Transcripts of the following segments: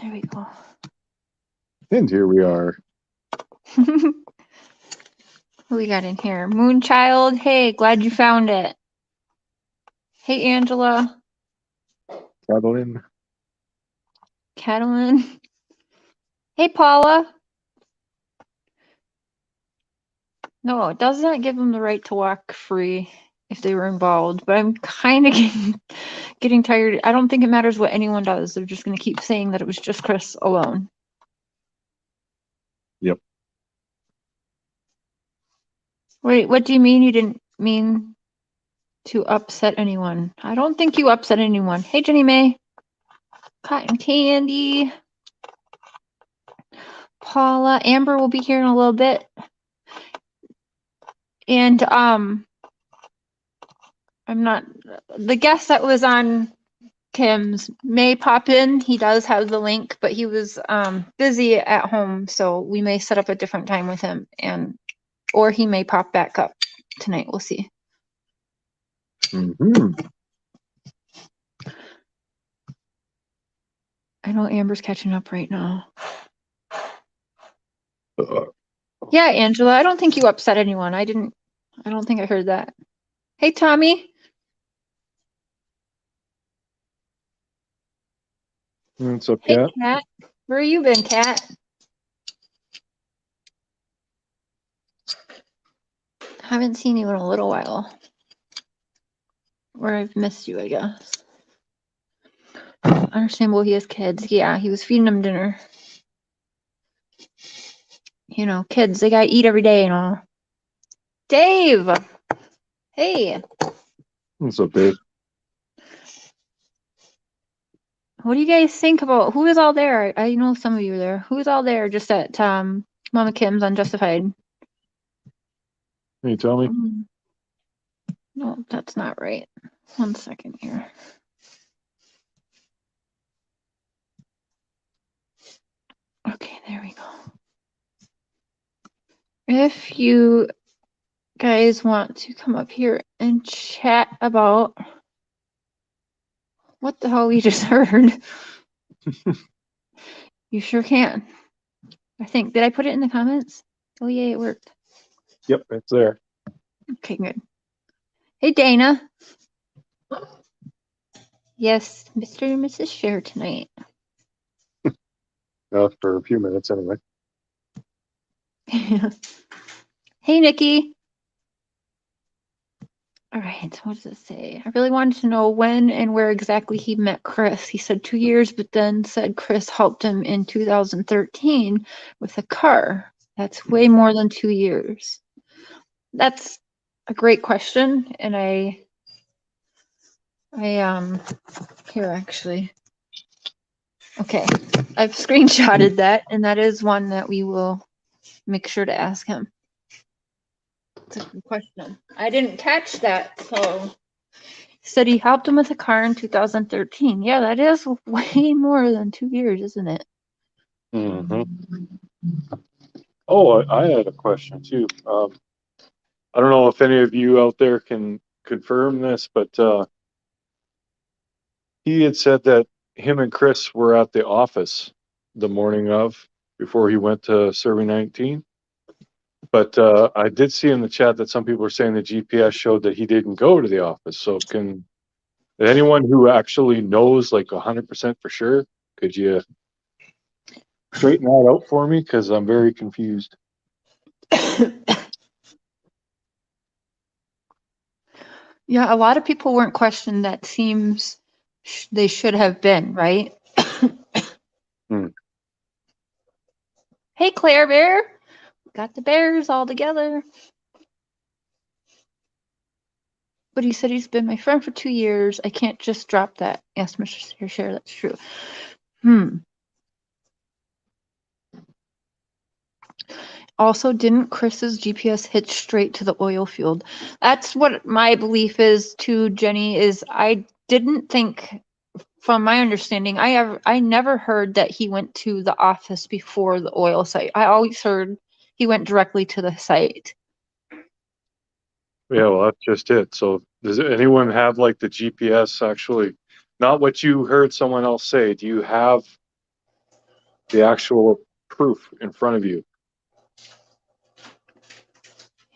There we go. And here we are. Who we got in here? Moonchild. Hey, glad you found it. Hey, Angela. Traveling. Catalin. Hey, Paula. No, it does not give them the right to walk free if they were involved, but I'm kind of getting tired. I don't think it matters what anyone does. They're just going to keep saying that it was just Chris alone. Yep. Wait, what do you mean you didn't mean to upset anyone? I don't think you upset anyone. Hey, Jenny May. Cotton Candy. Paula. Amber will be here in a little bit. And I'm not the guest that was on Tim's may pop in. He does have the link, but he was busy at home, so we may set up a different time with him, or he may pop back up tonight. We'll see. Mm-hmm. I know Amber's catching up right now. Uh, Yeah, Angela, I don't think you upset anyone. I don't think I heard that. Hey, Tommy. What's up, Hey, Kat? Kat. Where you been, Kat? Haven't seen you in a little while. Or I've missed you, I guess. Understandable, he has kids. Yeah, he was feeding them dinner. You know, kids, they gotta eat every day and all. Dave! Hey! What's up, Dave? What do you guys think about who is all there? I know some of you are there. Who is all there just at Mama Kim's Unjustified? Can you tell me? No, that's not right. 1 second here. Okay, there we go. If you guys want to come up here and chat about what the hell we just heard, you sure can. I think. Did I put it in the comments? Oh, yeah, it worked. Yep, it's there. Okay, good. Hey, Dana. Yes, Mr. and Mrs. Share tonight. For a few minutes, anyway. Hey, Nikki. All right, what does it say? I really wanted to know when and where exactly he met Chris. He said 2 years, but then said Chris helped him in 2013 with a car. That's way more than 2 years. That's a great question, and I here actually. Okay, I've screenshotted that, and that is one that we will make sure to ask him. It's a good question. I didn't catch that, so said he helped him with a car in 2013. Yeah, that is way more than 2 years, isn't it? Mm-hmm. Oh, I had a question too. I don't know if any of you out there can confirm this, but he had said that him and Chris were at the office the morning of before he went to serving 19. But I did see in the chat that some people were saying the GPS showed that he didn't go to the office. So can anyone who actually knows like 100% for sure, could you straighten that out for me? Because I'm very confused. Yeah, a lot of people weren't questioned. That seems they should have been, right? Hey, Claire Bear. Got the bears all together. But he said he's been my friend for 2 years. I can't just drop that. Yes, Mr. Share, that's true. Also, didn't Chris's GPS hit straight to the oil field? That's what my belief is too, Jenny, is I didn't think, from my understanding, I never heard that he went to the office before the oil site. I always heard he went directly to the site. Yeah, well, that's just it. So does anyone have like the GPS actually, not what you heard someone else say? Do you have the actual proof in front of you.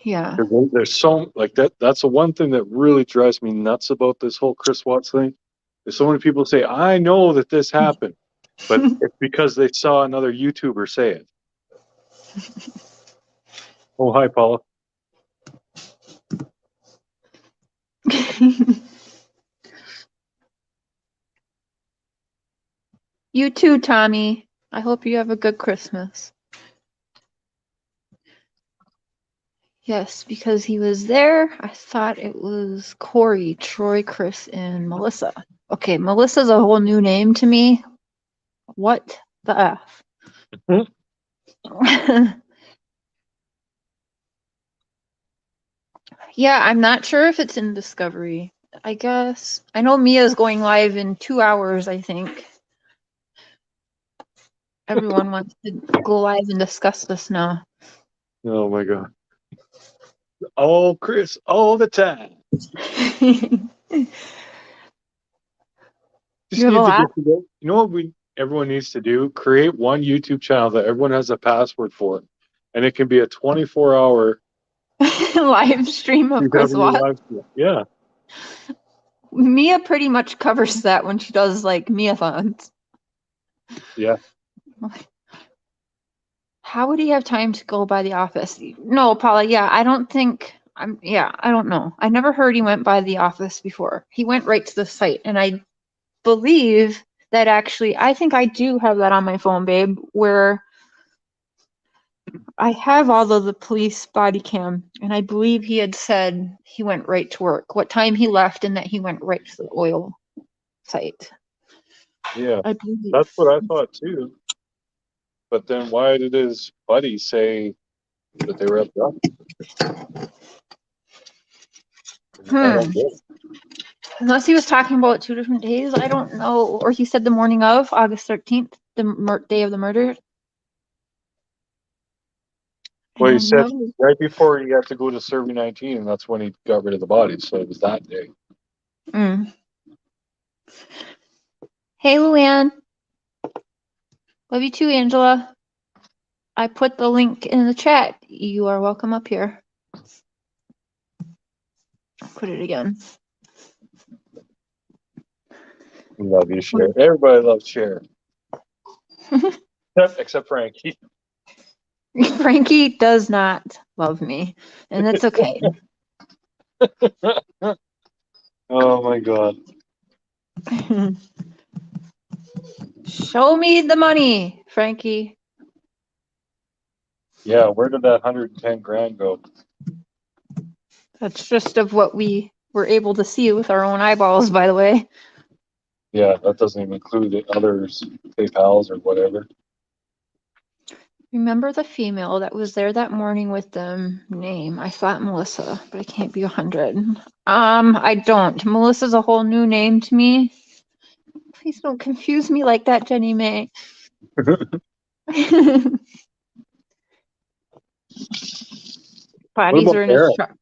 Yeah. There's so like that's the one thing that really drives me nuts about this whole Chris Watts thing. There's so many people say, I know that this happened, but it's because they saw another YouTuber say it. Oh, hi, Paula. You too, Tommy. I hope you have a good Christmas. Yes, because he was there. I thought it was Corey, Troy, Chris, and Melissa. Okay, Melissa's a whole new name to me. What the F? Yeah, I'm not sure if it's in Discovery. I guess. I know Mia's going live in 2 hours, I think. Everyone wants to go live and discuss this now. Oh my God. Oh, Chris, all the time. Just You have a need to lot? get together. You know what everyone needs to do? Create one YouTube channel that everyone has a password for, and it can be a 24-hour Live stream of Chris CW Watts. live stream. Yeah, Mia pretty much covers that when she does like Mia-thons. yeah. How would he have time to go by the office? No, Paula, yeah, I don't think I don't know. I never heard he went by the office before. He went right to the site, and I believe that actually I think I do have that on my phone, babe, where I have all of the police body cam, and I believe he had said he went right to work, what time he left, and that he went right to the oil site. Yeah, I believe. that's what I thought too. But then why did his buddy say that they were abducted? I Hmm. don't get it. Unless he was talking about 2 different days, I don't know. Or he said the morning of August 13th, the day of the murder. I Well, he don't said know. right before he had to go to Survey 19, and that's when he got rid of the bodies. So it was that day. Mm. Hey, Luann. Love you too, Angela. I put the link in the chat. You are welcome up here. I'll put it again. Love you, Cher. Everybody loves Cher. Except Frankie. Frankie does not love me, and that's okay. Oh my God. Show me the money, Frankie. Yeah, where did that 110 grand go? That's just of what we were able to see with our own eyeballs, by the way. Yeah, that doesn't even include the others, PayPal's or whatever. Remember the female that was there that morning with them name? I thought Melissa, but I can't be 100. I don't. Melissa's a whole new name to me. Please don't confuse me like that, Jenny May. What Bodies about are in his Eric? truck.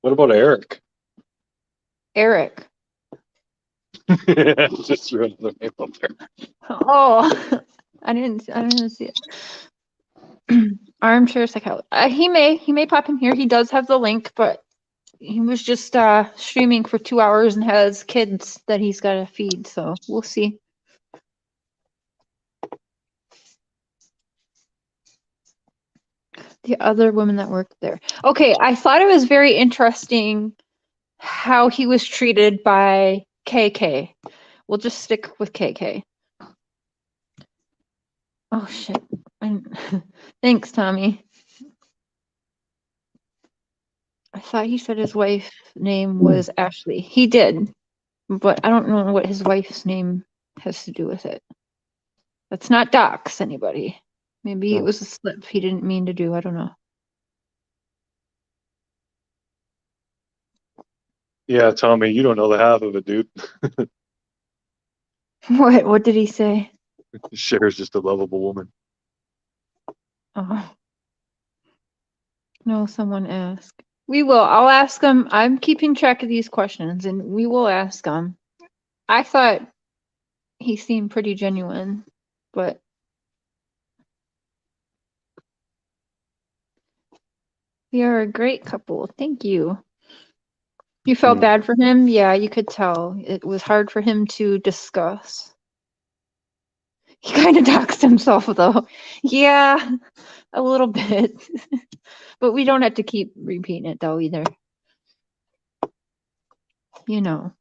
What about Eric? Eric. Just threw another name up there. Oh, I didn't see it. Armchair psychologist. He may pop in here. He does have the link, but he was just streaming for 2 hours and has kids that he's got to feed. So we'll see. The other women that worked there. Okay, I thought it was very interesting how he was treated by KK. We'll just stick with KK. Oh shit. Thanks, Tommy. I thought he said his wife's name was Ashley. He did, but I don't know what his wife's name has to do with it. Let's not dox anybody. Maybe it was a slip he didn't mean to do. I don't know. Yeah, Tommy, you don't know the half of it, dude. What did he say? Cher's just a lovable woman. Oh. No, someone asked. We will. I'll ask them. I'm keeping track of these questions and we will ask them. I thought he seemed pretty genuine, but we are a great couple. Thank you. You felt bad for him? Yeah, you could tell. It was hard for him to discuss. He kind of doxed himself, though. Yeah, a little bit. But we don't have to keep repeating it, though, either. You know.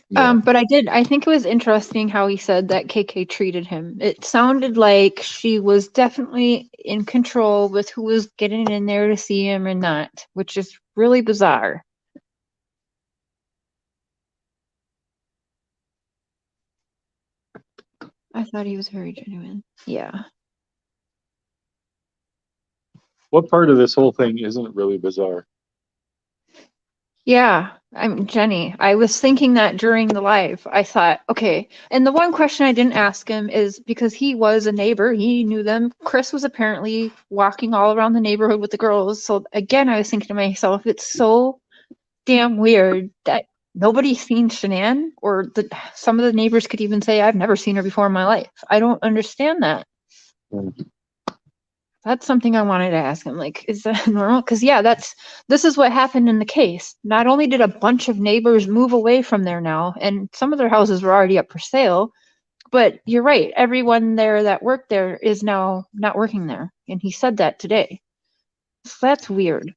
Yeah. But I think it was interesting how he said that KK treated him. It sounded like she was definitely in control with who was getting in there to see him and not, which is really bizarre. I thought he was very genuine. Yeah. What part of this whole thing isn't really bizarre? Yeah, I'm Jenny. I was thinking that during the live. I thought, okay. And the one question I didn't ask him is because he was a neighbor, he knew them. Chris was apparently walking all around the neighborhood with the girls. So again, I was thinking to myself, it's so damn weird that nobody's seen Shanann, or some of the neighbors could even say, I've never seen her before in my life. I don't understand that. That's something I wanted to ask him. Like, is that normal? Because yeah, this is what happened in the case. Not only did a bunch of neighbors move away from there now, and some of their houses were already up for sale, but you're right. Everyone there that worked there is now not working there, and he said that today. So that's weird.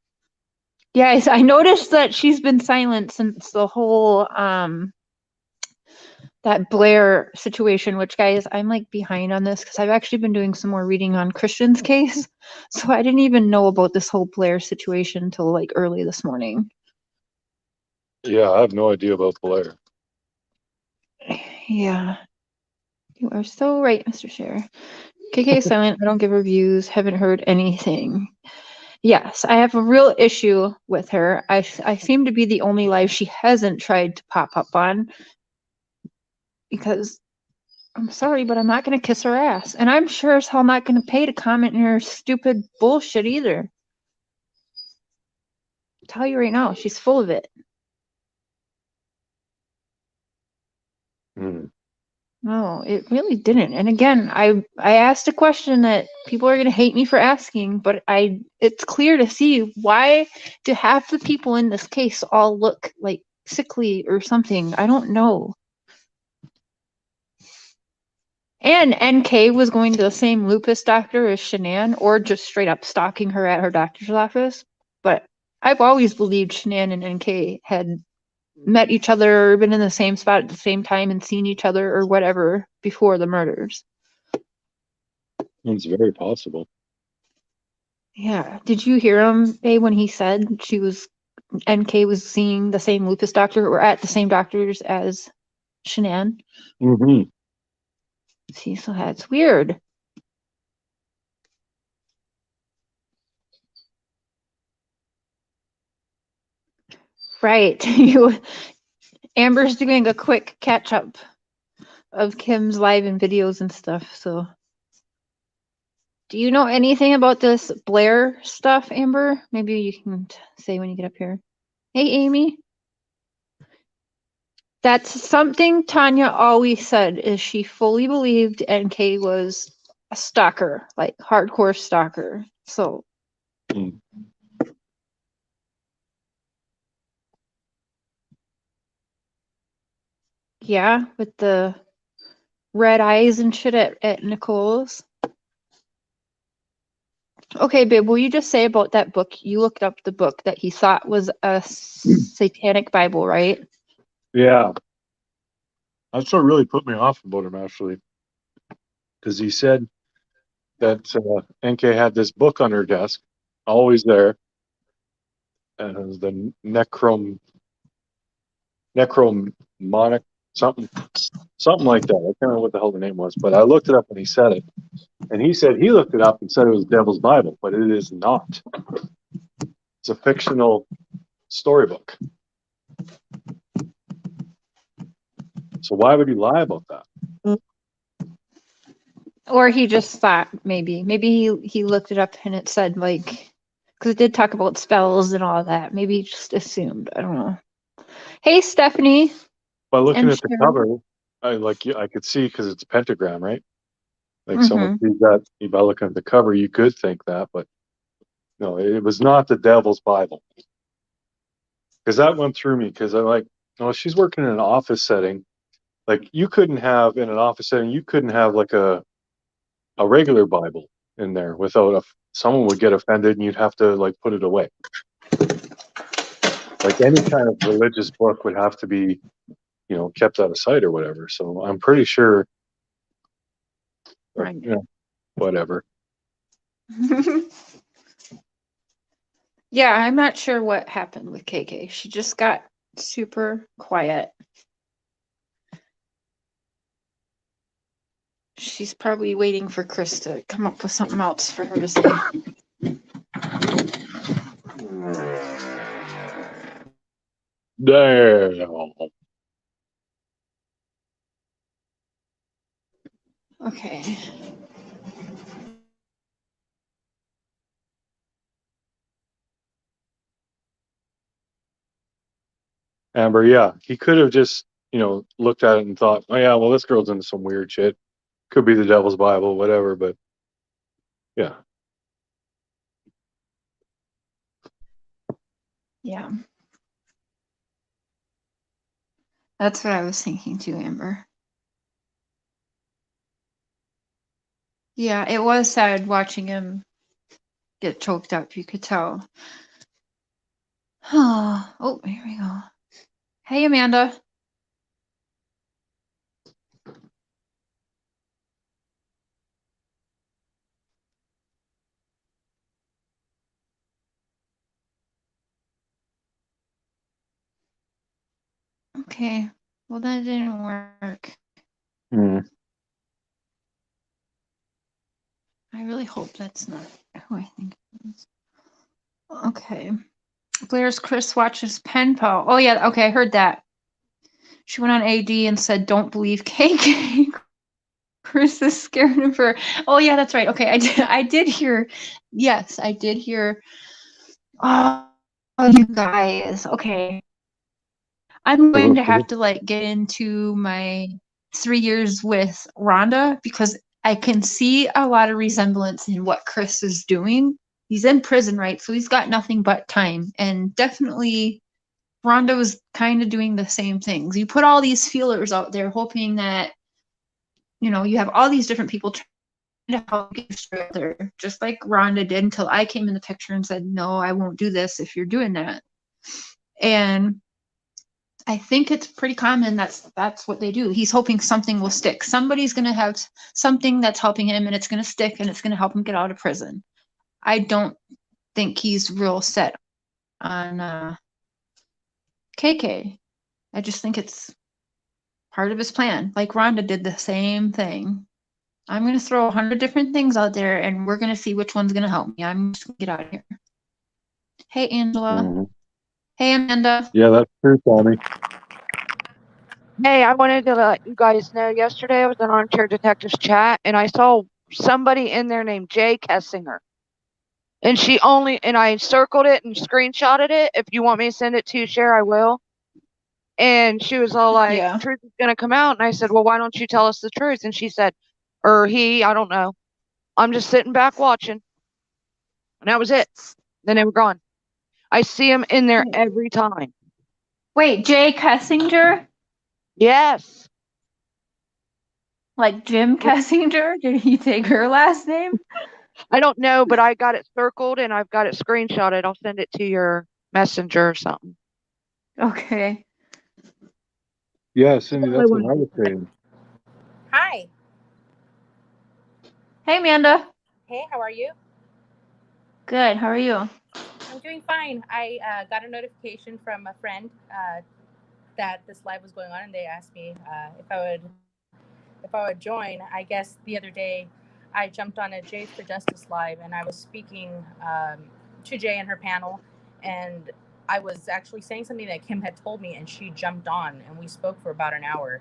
Yeah, I noticed that she's been silent since the whole that Blair situation, which guys, I'm like behind on this because I've actually been doing some more reading on Christian's case. So I didn't even know about this whole Blair situation until like early this morning. Yeah, I have no idea about Blair. Yeah. You are so right, Mr. Scherer. KK is silent. I don't give reviews. Haven't heard anything. Yes, I have a real issue with her. I seem to be the only live she hasn't tried to pop up on because I'm sorry, but I'm not going to kiss her ass. And I'm sure as hell not going to pay to comment in her stupid bullshit either. I'll tell you right now, she's full of it. No, it really didn't. And again, I asked a question that people are going to hate me for asking, but it's clear to see why do half the people in this case all look like sickly or something. I don't know. And NK was going to the same lupus doctor as Shanann, or just straight up stalking her at her doctor's office. But I've always believed Shanann and NK had met each other, or been in the same spot at the same time and seen each other or whatever before the murders. It's very possible. Yeah. Did you hear him, Babe, when he said NK was seeing the same lupus doctor or at the same doctors as Shanann? Mm-hmm. See, so that's weird. Right. Amber's doing a quick catch up of Kim's live and videos and stuff. So, do you know anything about this Blair stuff, Amber? Maybe you can say when you get up here. Hey, Amy. That's something Tanya always said. Is she fully believed NK was a stalker, like hardcore stalker. So. Yeah, with the red eyes and shit at Nicole's. Okay, babe, will you just say about that book? You looked up the book that he thought was a satanic Bible, right? Yeah. That's what really put me off about him, actually. Because he said that NK had this book on her desk, always there, and it was the necromonic something like that. I can't remember what the hell the name was, but I looked it up and he said it. And he said he looked it up and said it was Devil's Bible, but it is not. It's a fictional storybook. So why would he lie about that? Or he just thought maybe he looked it up and it said like, because it did talk about spells and all that. Maybe he just assumed. I don't know. Hey, Stephanie. By looking And at the Sharon. cover, I could see because it's a pentagram, right? Like someone Mm-hmm. sees that by looking at the cover, you could think that, but no, it was not the devil's Bible. Because that went through me because I'm like, oh, she's working in an office setting. Like you couldn't have in an office setting, you couldn't have like a regular Bible in there without someone would get offended and you'd have to like put it away. Like any kind of religious book would have to be, kept out of sight or whatever. So I'm pretty sure, Right. whatever. Yeah, I'm not sure what happened with KK. She just got super quiet. She's probably waiting for Chris to come up with something else for her to say. Damn. Okay. Amber, yeah, he could have just, looked at it and thought, oh yeah, well, this girl's into some weird shit. Could be the devil's Bible, whatever, but yeah. Yeah. That's what I was thinking too, Amber. Yeah, it was sad watching him get choked up, you could tell. Oh, here we go. Hey, Amanda. Okay. Well, that didn't work. Mm. I really hope that's not who I think it is. Okay. Blair's Chris watches pen pal. Oh, yeah. Okay, I heard that. She went on AD and said, don't believe KK. Chris is scared of her. Oh, yeah, that's right. Okay, I did hear. Yes, I did hear. Oh, you guys. Okay. I'm going to have to get into my 3 years with Rhonda because I can see a lot of resemblance in what Chris is doing. He's in prison, right? So he's got nothing but time. And definitely Rhonda was kind of doing the same things. You put all these feelers out there hoping that, you have all these different people trying to help get together, just like Rhonda did until I came in the picture and said, no, I won't do this if you're doing that. And I think it's pretty common that's what they do. He's hoping something will stick. Somebody's going to have something that's helping him and it's going to stick and it's going to help him get out of prison. I don't think he's real set on KK. I just think it's part of his plan. Like Rhonda did the same thing. I'm going to throw 100 different things out there and we're going to see which one's going to help me. I'm just going to get out of here. Hey, Angela. Mm-hmm. Hey, Amanda. Yeah, that's true, Tommy. Hey, I wanted to let you guys know yesterday I was in Armchair Detectives chat and I saw somebody in there named Jay Kessinger. And I circled it and screenshotted it. If you want me to send it to you, share, I will. And she was all like, Yeah. truth is going to come out. And I said, well, why don't you tell us the truth? And she said, I don't know. I'm just sitting back watching. And that was it. Then they were gone. I see him in there every time. Wait, Jay Kessinger? Yes. Like Jim Kessinger? Did he take her last name? I don't know, but I got it circled and I've got it screenshotted. I'll send it to your messenger or something. Okay. Yeah, Cindy, that's what I was saying. Hi. Hey, Amanda. Hey, how are you? Good. How are you? I'm doing fine. I got a notification from a friend that this live was going on, and they asked me if I would join. I guess the other day I jumped on a Jays for Justice live, and I was speaking to Jay and her panel, and I was actually saying something that Kim had told me, and she jumped on, and we spoke for about an hour.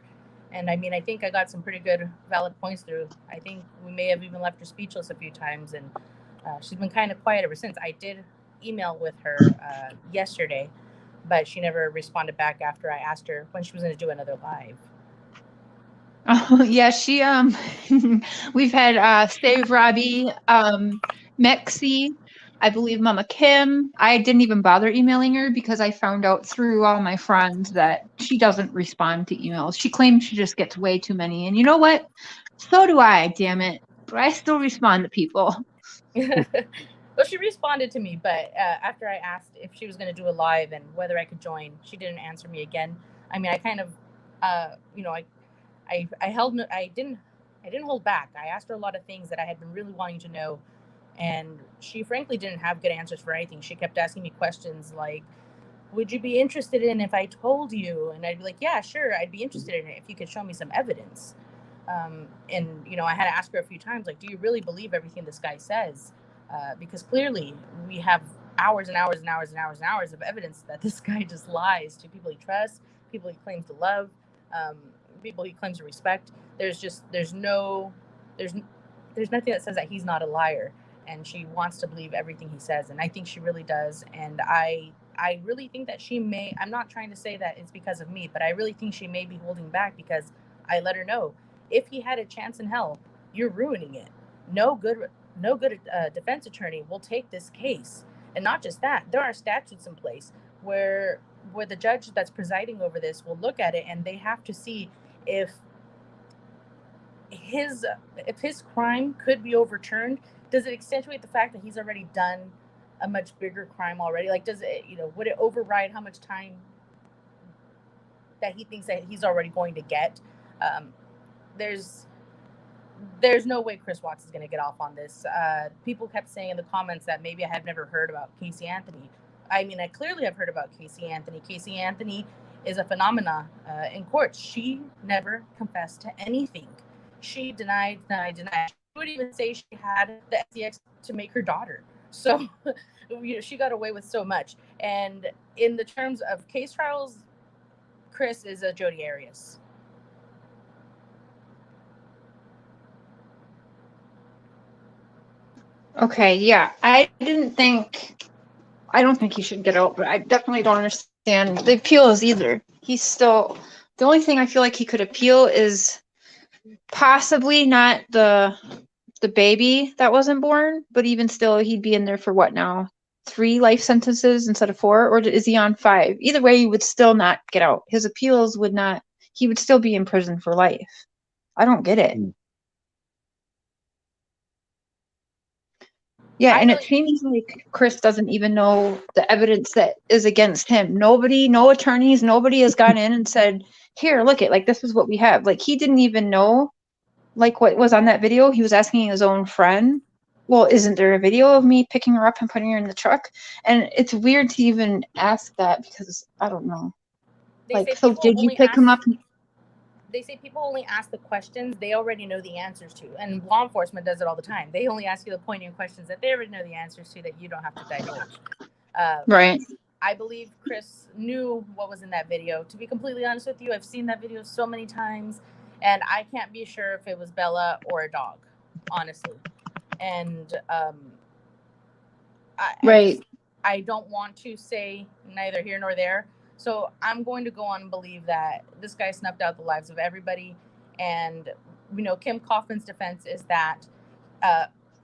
And I mean, I think I got some pretty good, valid points through. I think we may have even left her speechless a few times, and she's been kind of quiet ever since. I did email with her yesterday, but she never responded back after I asked her when she was going to do another live. Oh, yeah, she we've had Save Robbie, Mexi, I believe Mama Kim. I didn't even bother emailing her because I found out through all my friends that she doesn't respond to emails. She claims she just gets way too many. And you know what? So do I, damn it. But I still respond to people. Well, she responded to me, but after I asked if she was going to do a live and whether I could join, she didn't answer me again. I mean, I kind of, you know, I didn't hold back. I asked her a lot of things that I had been really wanting to know, and she frankly didn't have good answers for anything. She kept asking me questions like, "Would you be interested in if I told you?" And I'd be like, "Yeah, sure, I'd be interested in it if you could show me some evidence." And you know, I had to ask her a few times, like, "Do you really believe everything this guy says?" Because clearly we have hours and hours and hours and hours and hours of evidence that this guy just lies to people he trusts, people he claims to love, um, people he claims to respect. There's nothing that says that he's not a liar, and she wants to believe everything he says, and I think she really does. And I really think that she may. I'm not trying to say that it's because of me, but I really think she may be holding back because I let her know, if he had a chance in hell, you're ruining it. No good, no good defense attorney will take this case. And not just that, there are statutes in place where the judge that's presiding over this will look at it, and they have to see if his crime could be overturned. Does it accentuate the fact that he's already done a much bigger crime already? Like, does it, would it override how much time that he thinks that he's already going to get? um, there's there's no way Chris Watts is going to get off on this. People kept saying in the comments that maybe I had never heard about Casey Anthony. I mean, I clearly have heard about Casey Anthony. Casey Anthony is a phenomena in court. She never confessed to anything. She denied. She would even say she had the SEX to make her daughter. So, she got away with so much. And in the terms of case trials, Chris is a Jodi Arias. Okay, yeah. I don't think he should get out, but I definitely don't understand the appeal is either. He's still, the only thing I feel like he could appeal is possibly not the baby that wasn't born, but even still, he'd be in there for what now? 3 life sentences instead of 4, or is he on 5? Either way, he would still not get out. His appeals would not. He would still be in prison for life. I don't get it. Yeah, and it seems like Chris doesn't even know the evidence that is against him. Nobody, no attorneys, nobody has gone in and said, "Here, look it, like this is what we have." Like he didn't even know, like what was on that video. He was asking his own friend, "Well, isn't there a video of me picking her up and putting her in the truck?" And it's weird to even ask that because I don't know. Like, so did you pick him up? They say people only ask the questions they already know the answers to, and law enforcement does it all the time. They only ask you the poignant questions that they already know the answers to, that you don't have to divulge. Right. I believe Chris knew what was in that video. To be completely honest with you, I've seen that video so many times, and I can't be sure if it was Bella or a dog, honestly. And I don't want to say neither here nor there. So I'm going to go on and believe that this guy snuffed out the lives of everybody. And, Kim Kaufman's defense is that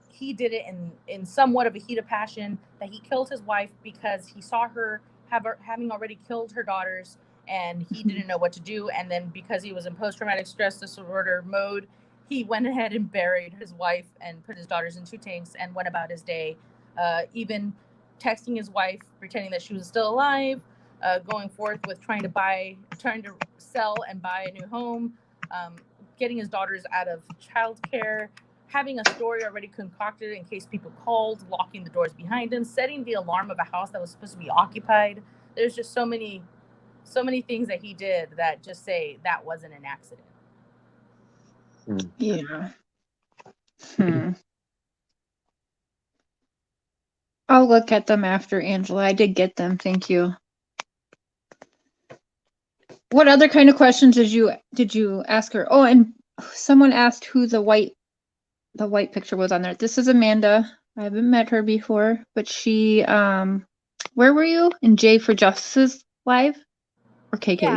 he did it in somewhat of a heat of passion, that he killed his wife because he saw her having already killed her daughters, and he didn't know what to do. And then because he was in post-traumatic stress disorder mode, he went ahead and buried his wife and put his daughters in 2 tanks and went about his day, even texting his wife, pretending that she was still alive, going forth with trying to sell and buy a new home, getting his daughters out of childcare, having a story already concocted in case people called, locking the doors behind him, setting the alarm of a house that was supposed to be occupied. There's just so many things that he did that just say that wasn't an accident. Yeah. I'll look at them after, Angela. I did get them. Thank you. What other kind of questions did you ask her? Oh, and someone asked who the white picture was on there. This is Amanda. I haven't met her before, but she where were you? In J for Justice live? Or KK's? Yeah,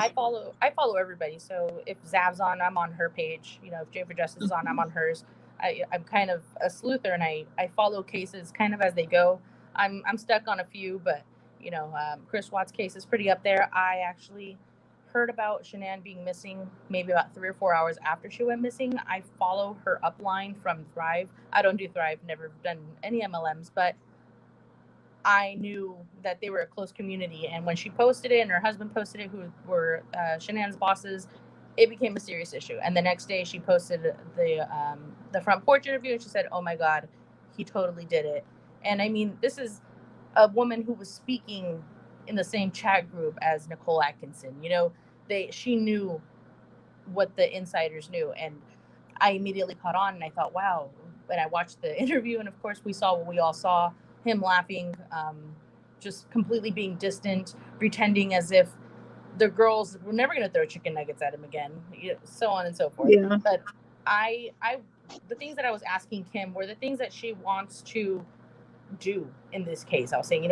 I follow everybody. So if Zav's on, I'm on her page. You know, if Jay for Justice is on, I'm on hers. I'm kind of a sleuther, and I follow cases kind of as they go. I'm stuck on a few, but you know, Chris Watts' case is pretty up there. I actually heard about Shanann being missing maybe about 3 or 4 hours after she went missing. I follow her upline from Thrive. I don't do Thrive, never done any MLMs, but I knew that they were a close community. And when she posted it and her husband posted it, who were Shanann's bosses, it became a serious issue. And the next day she posted the front porch interview, and she said, "Oh my God, he totally did it." And I mean, this is a woman who was speaking in the same chat group as Nicole Atkinson. You know, she knew what the insiders knew. And I immediately caught on, and I thought, wow. And I watched the interview, and of course we saw what we all saw, him laughing, just completely being distant, pretending as if the girls were never going to throw chicken nuggets at him again, so on and so forth. Yeah. But the things that I was asking Kim were the things that she wants to do in this case. I was saying,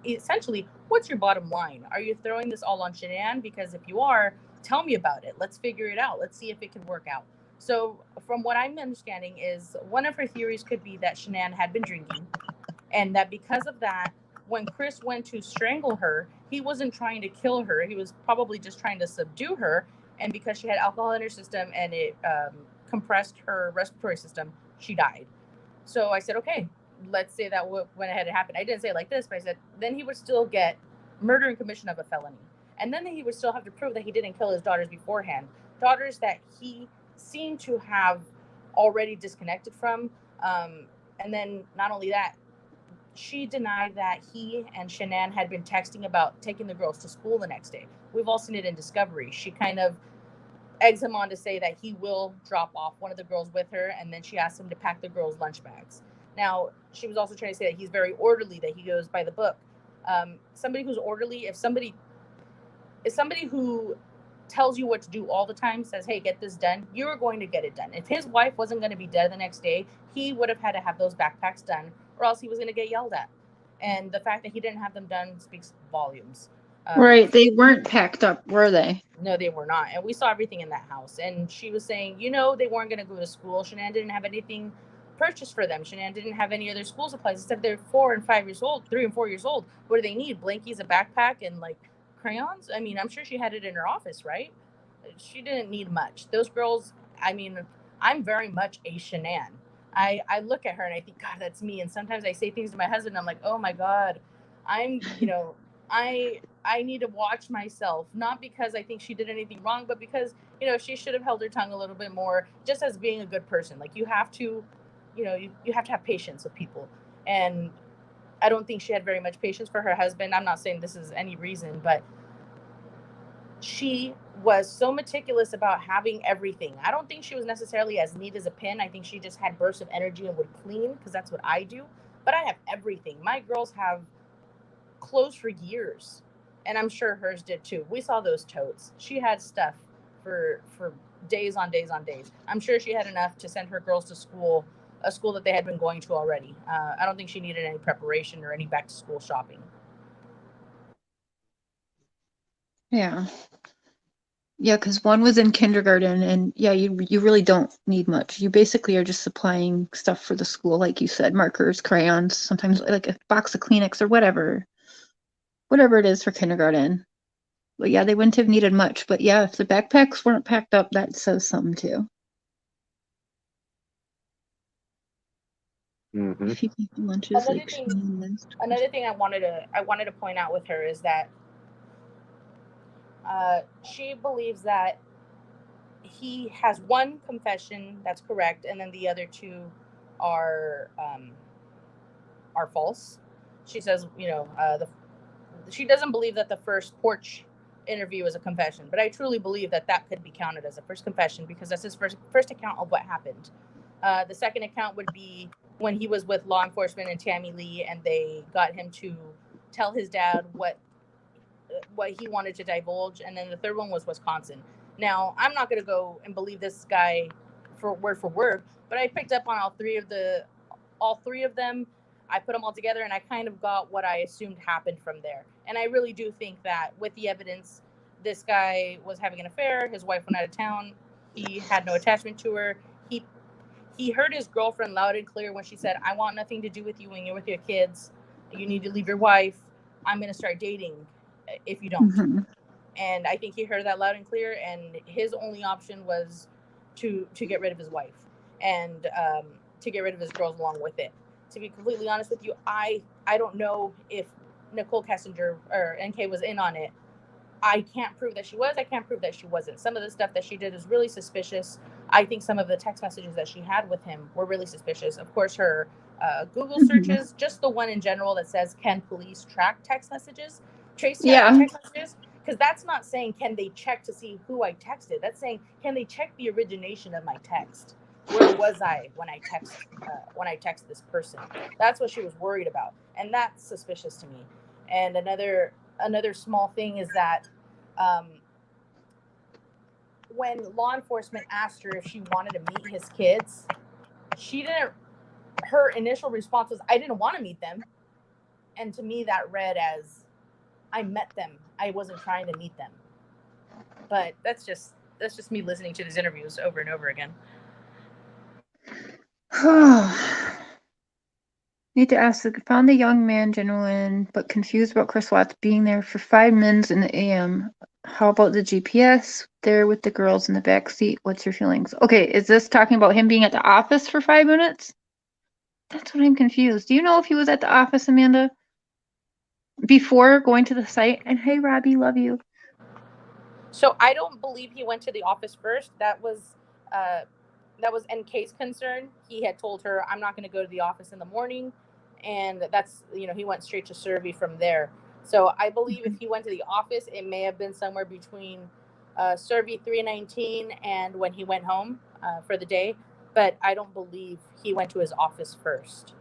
essentially, what's your bottom line? Are you throwing this all on Shanann? Because if you are, tell me about it. Let's figure it out. Let's see if it can work out. So from what I'm understanding is one of her theories could be that Shanann had been drinking, and that because of that, when Chris went to strangle her, he wasn't trying to kill her. He was probably just trying to subdue her. And because she had alcohol in her system and it compressed her respiratory system, she died. So I said, okay, let's say that went ahead and happened. I didn't say it like this, but I said, then he would still get murder and commission of a felony. And then he would still have to prove that he didn't kill his daughters beforehand. Daughters that he seemed to have already disconnected from. And then not only that, she denied that he and Shanann had been texting about taking the girls to school the next day. We've all seen it in Discovery. She kind of eggs him on to say that he will drop off one of the girls with her, and then she asked him to pack the girls' lunch bags. Now, she was also trying to say that he's very orderly, that he goes by the book. Somebody who's orderly, if somebody who tells you what to do all the time, says, hey, get this done, you're going to get it done. If his wife wasn't going to be dead the next day, he would have had to have those backpacks done, or else he was going to get yelled at. And the fact that he didn't have them done speaks volumes. Right. They weren't packed up, were they? No, they were not. And we saw everything in that house. And she was saying, they weren't going to go to school. Shanann didn't have anything purchased for them. Shanann didn't have any other school supplies. Except they're 4 and 5 years old, 3 and 4 years old. What do they need? Blankies, a backpack, and like crayons? I mean, I'm sure she had it in her office, right? She didn't need much. Those girls, I mean, I'm very much a Shanann. I look at her and I think, God, that's me. And sometimes I say things to my husband, I'm like, oh my God, I need to watch myself, not because I think she did anything wrong, but because, she should have held her tongue a little bit more, just as being a good person. Like, you have to, you have to have patience with people. And I don't think she had very much patience for her husband. I'm not saying this is any reason, but she was so meticulous about having everything. I don't think she was necessarily as neat as a pin. I think she just had bursts of energy and would clean, because that's what I do. But I have everything. My girls have clothes for years, and I'm sure hers did too. We saw those totes. She had stuff for days on days on days. I'm sure she had enough to send her girls to school, a school that they had been going to already. I don't think she needed any preparation or any back to school shopping. Yeah. Yeah, because one was in kindergarten, and yeah, you really don't need much. You basically are just supplying stuff for the school, like you said, markers, crayons, sometimes like a box of Kleenex or whatever it is for kindergarten. But yeah, they wouldn't have needed much. But yeah, if the backpacks weren't packed up, that says something too. Mm-hmm. If you take the lunches, Another thing I wanted to point out with her is that she believes that he has one confession that's correct, and then the other 2 are false. She says, she doesn't believe that the first porch interview is a confession, but I truly believe that could be counted as a first confession, because that's his first account of what happened. The second account would be when he was with law enforcement and Tammy Lee, and they got him to tell his dad what he wanted to divulge. And then the third one was Wisconsin. Now, I'm not going to go and believe this guy for word, but I picked up on all three of them. I put them all together, and I kind of got what I assumed happened from there. And I really do think that with the evidence, this guy was having an affair. His wife went out of town. He had no attachment to her. He heard his girlfriend loud and clear when she said, "I want nothing to do with you when you're with your kids. You need to leave your wife. I'm going to start dating if you don't." Mm-hmm. And I think he heard that loud and clear, and his only option was to get rid of his wife and to get rid of his girls along with it. To be completely honest with you, I don't know if Nicole Kessinger or NK was in on it. I can't prove that she was. I can't prove that she wasn't. Some of the stuff that she did is really suspicious. I think some of the text messages that she had with him were really suspicious. Of course, her Google searches, just the one in general that says, "Can police track text messages?" Trace Yeah. text messages? Because that's not saying, can they check to see who I texted? That's saying, can they check the origination of my text? Where was I when I text this person? That's what she was worried about, and that's suspicious to me. And another small thing is that when law enforcement asked her if she wanted to meet his kids, she didn't. Her initial response was, "I didn't want to meet them," and to me that read as, "I met them. I wasn't trying to meet them." But that's just me listening to these interviews over and over again. Need to ask, found the young man genuine but confused about Chris Watts being there for 5 minutes in the AM. How about the GPS there with the girls in the back seat? What's your feelings? Okay, is this talking about him being at the office for 5 minutes? That's what I'm confused. Do you know if he was at the office, Amanda, before going to the site? And hey, Robbie, love you. So I don't believe he went to the office first. That was NK's concern. He had told her, "I'm not going to go to the office in the morning," and that's, he went straight to Survey from there. So I believe if he went to the office, it may have been somewhere between Survey 319 and when he went home for the day. But I don't believe he went to his office first.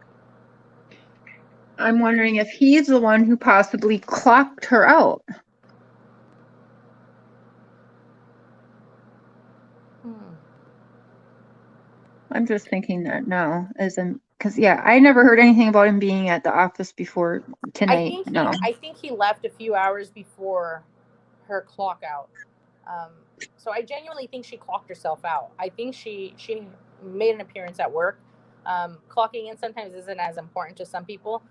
I'm wondering if he's the one who possibly clocked her out. I'm just thinking that now, because I never heard anything about him being at the office before tonight. I think he left a few hours before her clock out. So I genuinely think she clocked herself out. I think she made an appearance at work. Clocking in sometimes isn't as important to some people.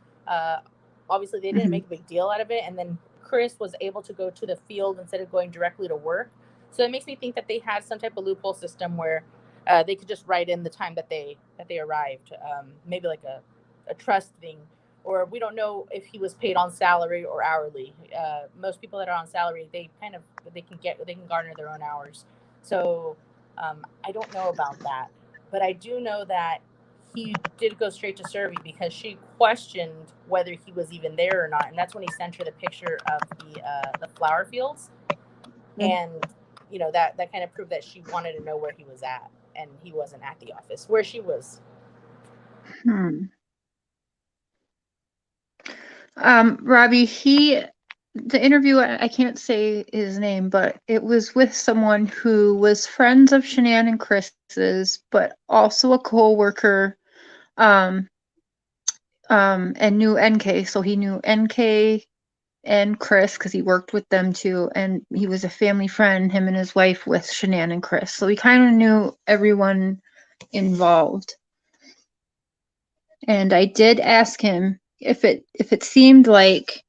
Obviously, they didn't make a big deal out of it, and then Chris was able to go to the field instead of going directly to work. So it makes me think that they had some type of loophole system where they could just write in the time that they arrived. Maybe like a trust thing, or we don't know if he was paid on salary or hourly. Most people that are on salary, they can garner their own hours. So I don't know about that, but I do know that he did go straight to Survey because she questioned whether he was even there or not, and that's when he sent her the picture of the flower fields, and that kind of proved that she wanted to know where he was at, and he wasn't at the office where she was. Robbie, the interview, I can't say his name, but it was with someone who was friends of Shanann and Chris's, but also a co-worker, and knew NK. So he knew NK and Chris because he worked with them too, and he was a family friend, him and his wife, with Shanann and Chris. So he kind of knew everyone involved. And I did ask him if it seemed like,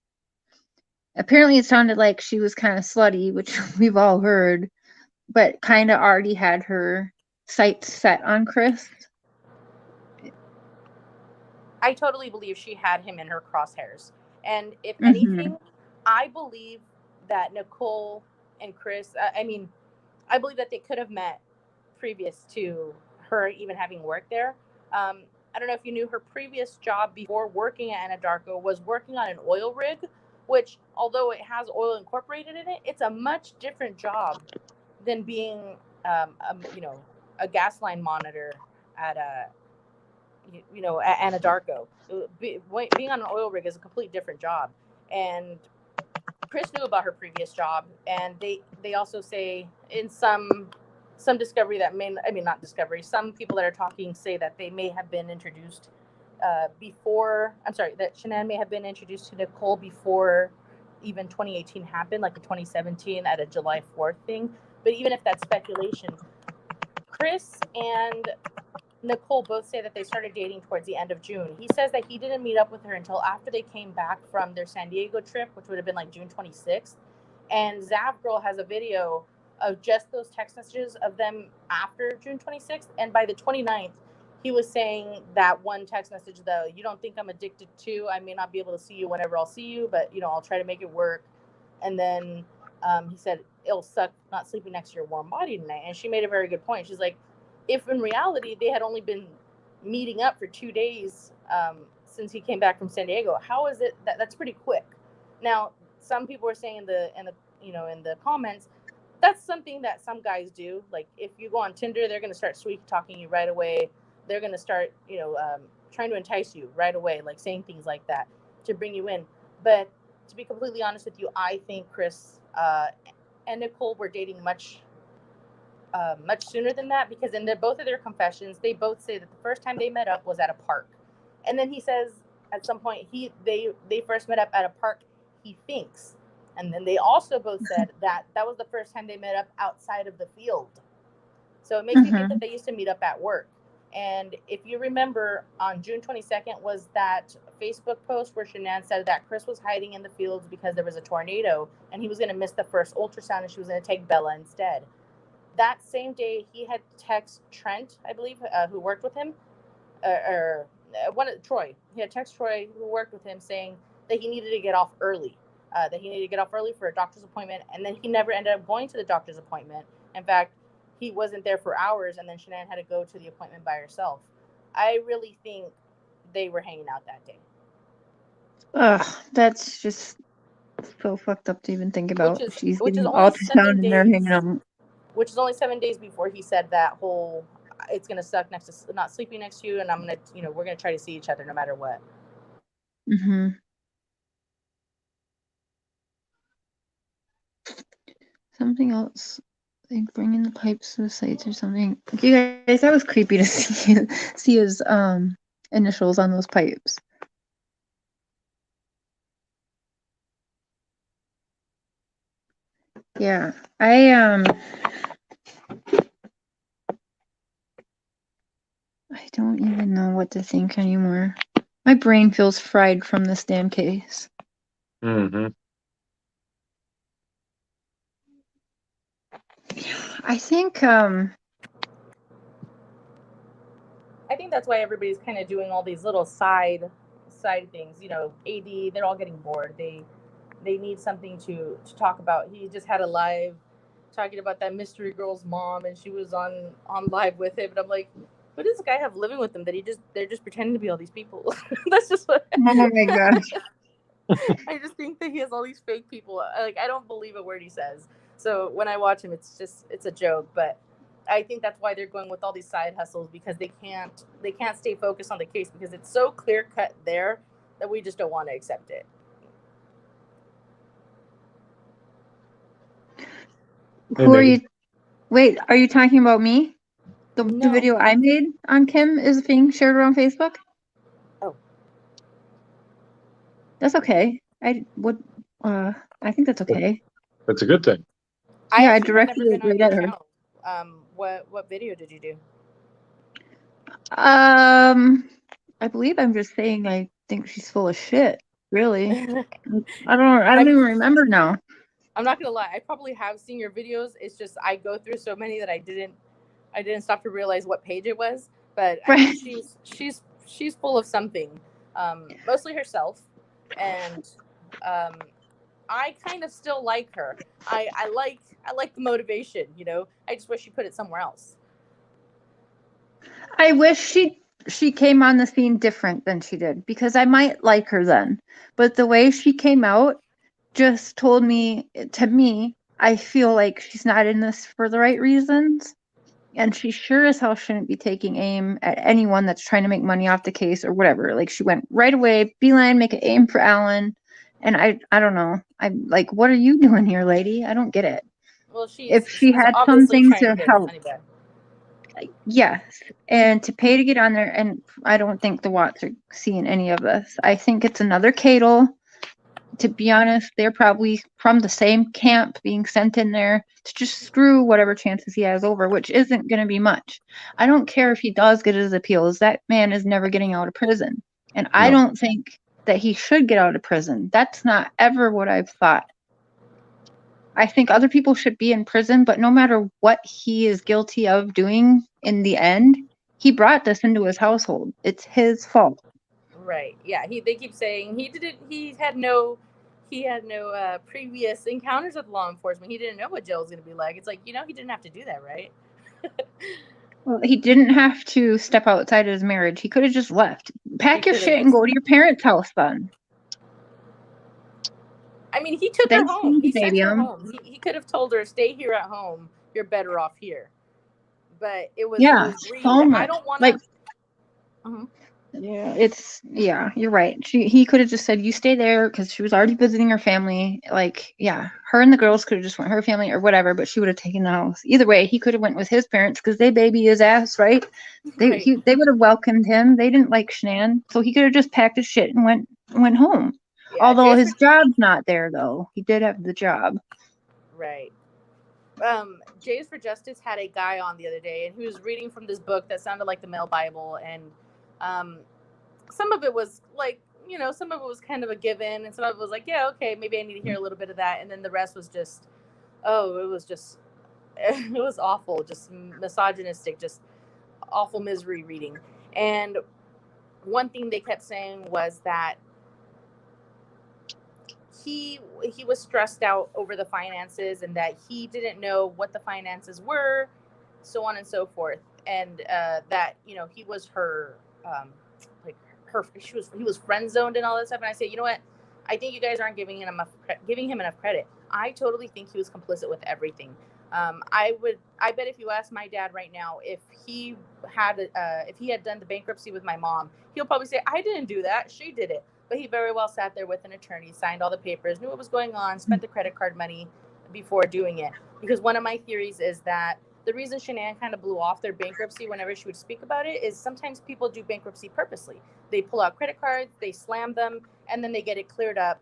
apparently it sounded like she was kind of slutty, which we've all heard, but kind of already had her sights set on Chris. I totally believe she had him in her crosshairs. And if anything, I believe that Nicole and Chris, I believe that they could have met previous to her even having worked there. I don't know if you knew, her previous job before working at Anadarko was working on an oil rig, which, although it has oil incorporated in it, it's a much different job than being, a gas line monitor at at Anadarko. Being on an oil rig is a completely different job. And Chris knew about her previous job, and they also say in some discovery that not discovery, some people that are talking say that they may have been introduced that Shanann may have been introduced to Nicole before even 2018 happened, like in 2017 at a July 4th thing. But even if that's speculation, Chris and Nicole both say that they started dating towards the end of June. He says that he didn't meet up with her until after they came back from their San Diego trip, which would have been like June 26th. And Zav Girl has a video of just those text messages of them after June 26th. And by the 29th, he was saying that one text message, though, you don't think I'm addicted to, I may not be able to see you whenever I'll see you, but, I'll try to make it work. And then he said, it'll suck not sleeping next to your warm body tonight. And she made a very good point. She's like, if in reality they had only been meeting up for 2 days since he came back from San Diego, how is it that's pretty quick? Now, some people are saying in the comments, that's something that some guys do. Like if you go on Tinder, they're going to start sweet talking you right away. They're going to start, trying to entice you right away, like saying things like that to bring you in. But to be completely honest with you, I think Chris and Nicole were dating much sooner than that, because in both of their confessions, they both say that the first time they met up was at a park. And then he says at some point they first met up at a park, he thinks. And then they also both said that was the first time they met up outside of the field. So it makes me think that they used to meet up at work. And if you remember, on June 22nd was that Facebook post where Shanann said that Chris was hiding in the fields because there was a tornado and he was going to miss the first ultrasound and she was going to take Bella instead. That same day, he had texted Trent, I believe, who worked with him, Troy. He had texted Troy, who worked with him, saying that he needed to get off early, for a doctor's appointment, and then he never ended up going to the doctor's appointment. In fact, he wasn't there for hours, and then Shanann had to go to the appointment by herself. I really think they were hanging out that day. Ugh, that's just so fucked up to even think about. She's getting only 7 ultrasound and they're hanging days. out. Which is only 7 days before he said that whole, it's going to suck not sleeping next to you, and I'm going to, we're going to try to see each other no matter what. Mm-hmm. Something else, like bringing the pipes to the sites or something. You guys, that was creepy to see his initials on those pipes. Yeah, I don't even know what to think anymore. My brain feels fried from this damn case. Mm-hmm. I think that's why everybody's kind of doing all these little side things. AD, they're all getting bored. They need something to talk about. He just had a live talking about that mystery girl's mom, and she was on live with him, and I'm like, who does this guy have living with him that they're just pretending to be all these people? That's just what. Oh my gosh. I just think that he has all these fake people. Like, I don't believe a word he says. So when I watch him, it's a joke. But I think that's why they're going with all these side hustles, because they can't stay focused on the case, because it's so clear cut there that we just don't want to accept it. Who are you? Wait, are you talking about me? The No. video I made on Kim is being shared around Facebook? Oh. That's okay. I think that's okay. That's a good thing. I directed it right at her. What video did you do? I believe I'm just saying I think she's full of shit. Really. I don't even remember now. I'm not gonna lie, I probably have seen your videos. It's just I go through so many that I didn't stop to realize what page it was. But I mean, she's full of something, mostly herself, and I kind of still like her. I like the motivation, I just wish she put it somewhere else. I wish she came on the scene different than she did, because I might like her then. But the way she came out just told me, I feel like she's not in this for the right reasons. And she sure as hell shouldn't be taking aim at anyone that's trying to make money off the case or whatever. Like, she went right away, beeline, make an aim for Alan. And I don't know. I'm like, what are you doing here, lady? I don't get it. Well, if she had something to help. Yes, and to pay to get on there, and I don't think the Watts are seeing any of this. I think it's another Cadle. To be honest, they're probably from the same camp being sent in there to just screw whatever chances he has over, which isn't going to be much. I don't care if he does get his appeals. That man is never getting out of prison. And I No. don't think that he should get out of prison. That's not ever what I've thought. I think other people should be in prison, but no matter what he is guilty of doing in the end, he brought this into his household. It's his fault. Right. Yeah. They keep saying he didn't. He had no previous encounters with law enforcement. He didn't know what jail was going to be like. It's like, he didn't have to do that, right? Well, he didn't have to step outside his marriage. He could have just left. Pack your could've shit and just- go to your parents' house then. I mean, he took They her home. He see sent her him. home. He could have told her, "Stay here at home. You're better off here." But it was Yeah, greed. so I much. don't want Like, to. yeah, you're right. He could have just said, you stay there, because she was already visiting her family. Like, yeah, her and the girls could have just went her family or whatever, but she would have taken the house. Either way, he could have went with his parents because they baby his ass, right? They Right. they would have welcomed him. They didn't like Shanann, so he could have just packed his shit and went home. Yeah, Although Jay's his job's not there, though. He did have the job. Right. Jays for Justice had a guy on the other day, and he was reading from this book that sounded like the Male Bible, and some of it was like, some of it was kind of a given, and some of it was like, yeah, okay, maybe I need to hear a little bit of that, and then the rest was just, it was awful, just misogynistic, just awful misery reading. And one thing they kept saying was that he was stressed out over the finances, and that he didn't know what the finances were, so on and so forth, and that he was her he was friend zoned and all that stuff. And I say, you know what, I think you guys aren't giving him enough credit. I totally think he was complicit with everything. I bet if you ask my dad right now if he had done the bankruptcy with my mom, he'll probably say, I didn't do that, she did it. But he very well sat there with an attorney, signed all the papers, knew what was going on, spent the credit card money before doing it. Because one of my theories is that the reason Shanann kind of blew off their bankruptcy whenever she would speak about it is sometimes people do bankruptcy purposely. They pull out credit cards, they slam them, and then they get it cleared up.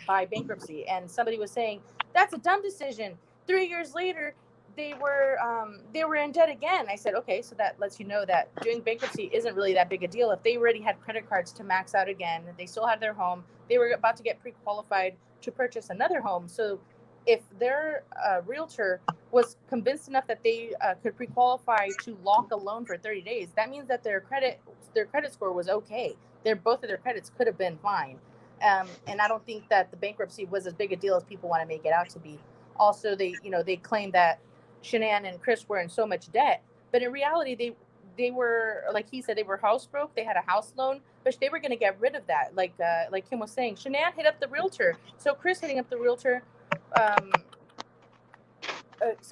By bankruptcy. And somebody was saying, that's a dumb decision. 3 years later, they were in debt again. I said, okay, so that lets you know that doing bankruptcy isn't really that big a deal. If they already had credit cards to max out again, they still had their home, they were about to get pre-qualified to purchase another home. So if their realtor was convinced enough that they could pre-qualify to lock a loan for 30 days, that means that their credit score was okay. Both of their credits could have been fine. And I don't think that the bankruptcy was as big a deal as people want to make it out to be. Also, they claim that Shanann and Chris were in so much debt, but in reality, they were, like he said, they were house broke. They had a house loan, but they were going to get rid of that. Like Kim was saying, Shanann hit up the realtor. So Chris hitting up the realtor.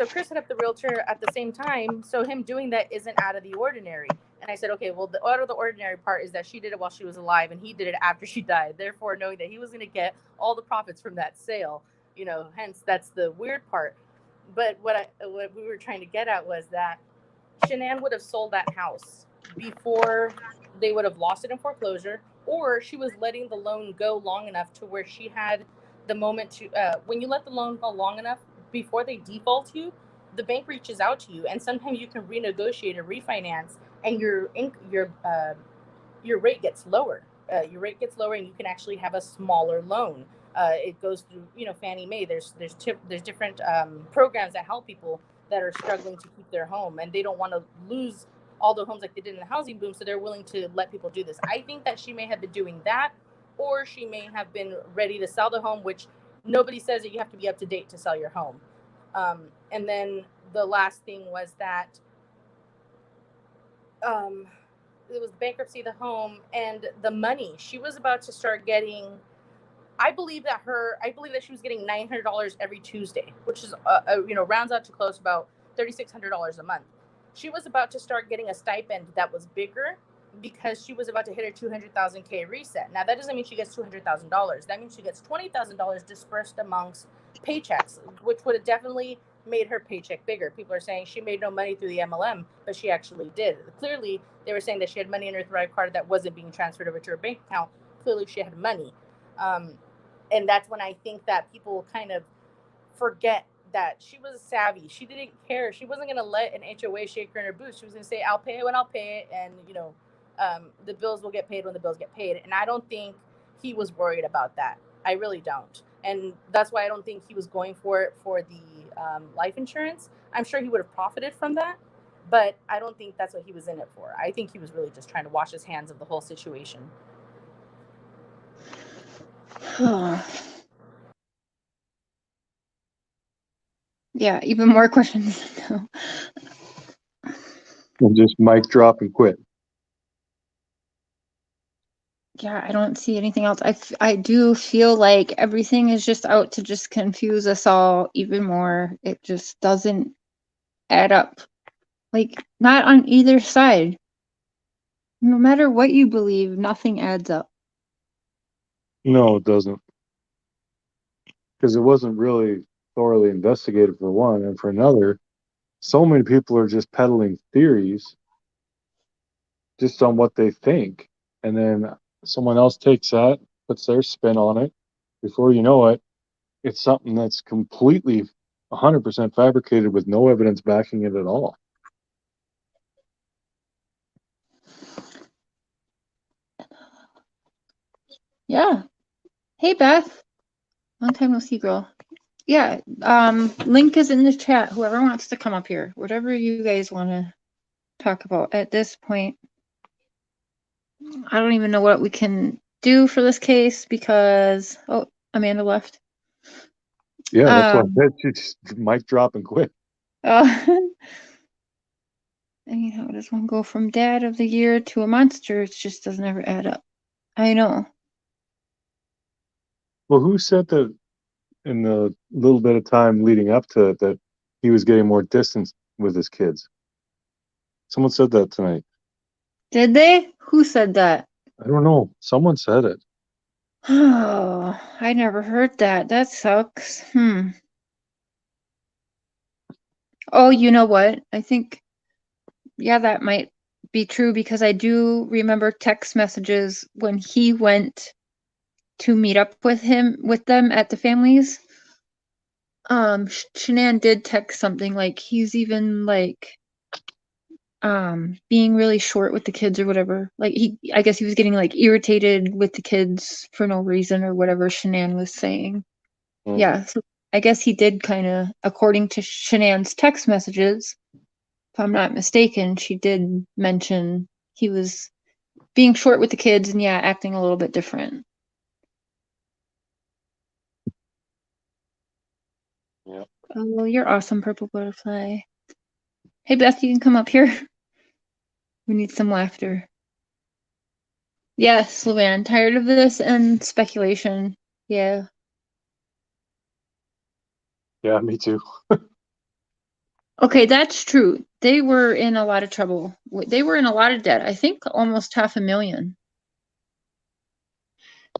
Chris hit up the realtor at the same time. So him doing that isn't out of the ordinary. And I said, okay, well, the out of the ordinary part is that she did it while she was alive, and he did it after she died. Therefore, knowing that he was going to get all the profits from that sale, hence that's the weird part. But what we were trying to get at was that Shanann would have sold that house before they would have lost it in foreclosure, or she was letting the loan go long enough to where she had the moment to, when you let the loan go long enough before they default you, the bank reaches out to you, and sometimes you can renegotiate or refinance, and your rate gets lower. Your rate gets lower, and you can actually have a smaller loan. It goes through, Fannie Mae. There's different programs that help people that are struggling to keep their home, and they don't want to lose all the homes like they did in the housing boom, so they're willing to let people do this. I think that she may have been doing that, or she may have been ready to sell the home, which nobody says that you have to be up to date to sell your home. And then the last thing was that it was bankruptcy of the home and the money she was about to start getting. I believe that she was getting $900 every Tuesday, which is rounds out to close about $3,600 a month. She was about to start getting a stipend that was bigger because she was about to hit her 200,000K reset. Now that doesn't mean she gets $200,000. That means she gets $20,000 dispersed amongst paychecks, which would have definitely made her paycheck bigger. People are saying she made no money through the MLM, but she actually did. Clearly, they were saying that she had money in her Thrive card that wasn't being transferred over to her bank account. Clearly, she had money. And that's when I think that people kind of forget that she was savvy. She didn't care. She wasn't going to let an HOA shake her in her boots. She was going to say, I'll pay it when I'll pay it. And, the bills will get paid when the bills get paid. And I don't think he was worried about that. I really don't. And that's why I don't think he was going for it for the life insurance. I'm sure he would have profited from that, but I don't think that's what he was in it for. I think he was really just trying to wash his hands of the whole situation. Yeah, even more questions. And just mic drop and quit. Yeah, I don't see anything else. I do feel like everything is just out to just confuse us all even more. It just doesn't add up. Like, not on either side. No matter what you believe, nothing adds up. No, it doesn't. Because it wasn't really thoroughly investigated for one, and for another, so many people are just peddling theories just on what they think, and then someone else takes that, puts their spin on it. Before you know it, it's something that's completely 100% fabricated with no evidence backing it at all. Yeah. Hey, Beth. Long time no see, girl. Yeah, link is in the chat. Whoever wants to come up here, whatever you guys want to talk about at this point. I don't even know what we can do for this case because, oh, Amanda left. Yeah, that's what I said. You just mic drop and quit. And how does one go from dad of the year to a monster? It just doesn't ever add up. I know. Well, who said that in the little bit of time leading up to it that he was getting more distance with his kids? Someone said that tonight. Did they? Who said that? I don't know. Someone said it. Oh, I never heard that. That sucks. Oh, you know what? I think, yeah, that might be true because I do remember text messages when he went to meet up with them at the families. Shanann did text something like he's even like being really short with the kids or whatever. Like I guess he was getting like irritated with the kids for no reason or whatever Shanann was saying. Yeah, so I guess he did kind of, according to Shanann's text messages, if I'm not mistaken, she did mention he was being short with the kids and yeah, acting a little bit different. Yeah. Oh, you're awesome, Purple Butterfly. Hey, Beth, you can come up here. We need some laughter. Yes, Luann, tired of this and speculation. Yeah. Yeah, me too. Okay, that's true. They were in a lot of trouble. They were in a lot of debt. I think almost $500,000.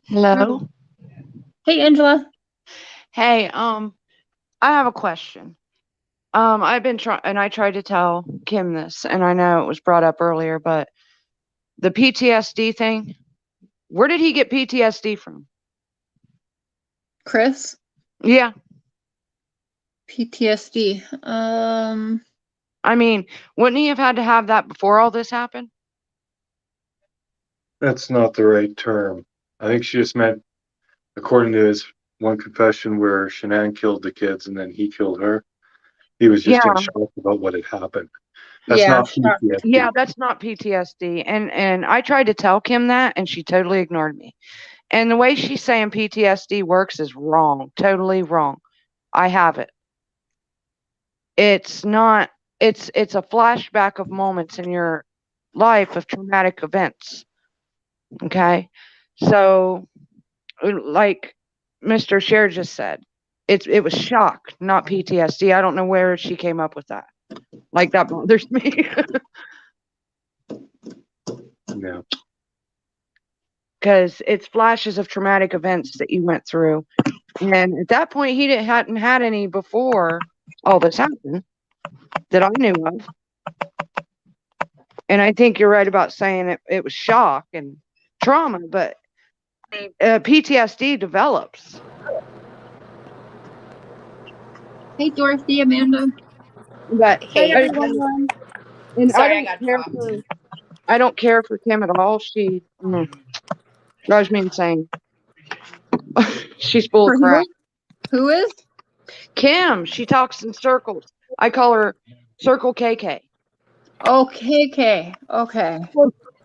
Hello. Hey, Angela. Hey, I have a question. I've been trying, and I tried to tell Kim this, and I know it was brought up earlier, but the PTSD thing, where did he get PTSD from? Chris. Yeah. PTSD. I mean, wouldn't he have had to have that before all this happened? That's not the right term. I think she just meant, according to his one confession where Shanann killed the kids and then he killed her, he was just in shock about what had happened. That's Yeah, not PTSD. Yeah, that's not PTSD. And I tried to tell Kim that, and she totally ignored me. And the way she's saying PTSD works is wrong, totally wrong. I have it. It's not. It's a flashback of moments in your life of traumatic events. Okay, so like Mr. Sher just said, it was shock, not PTSD. I don't know where she came up with that. Like, that bothers me. Yeah. Because it's flashes of traumatic events that you went through. And at that point, he hadn't had any before. all this happened that I knew of. And I think you're right about saying it was shock and trauma, but PTSD develops. Hey, Dorothy, Amanda. But Hey, I, everyone. and Sorry, I got dropped. I don't care for Kim at all. She drives me insane. She's full For of crap. who is? Kim, she talks in circles. I call her Circle KK. Okay.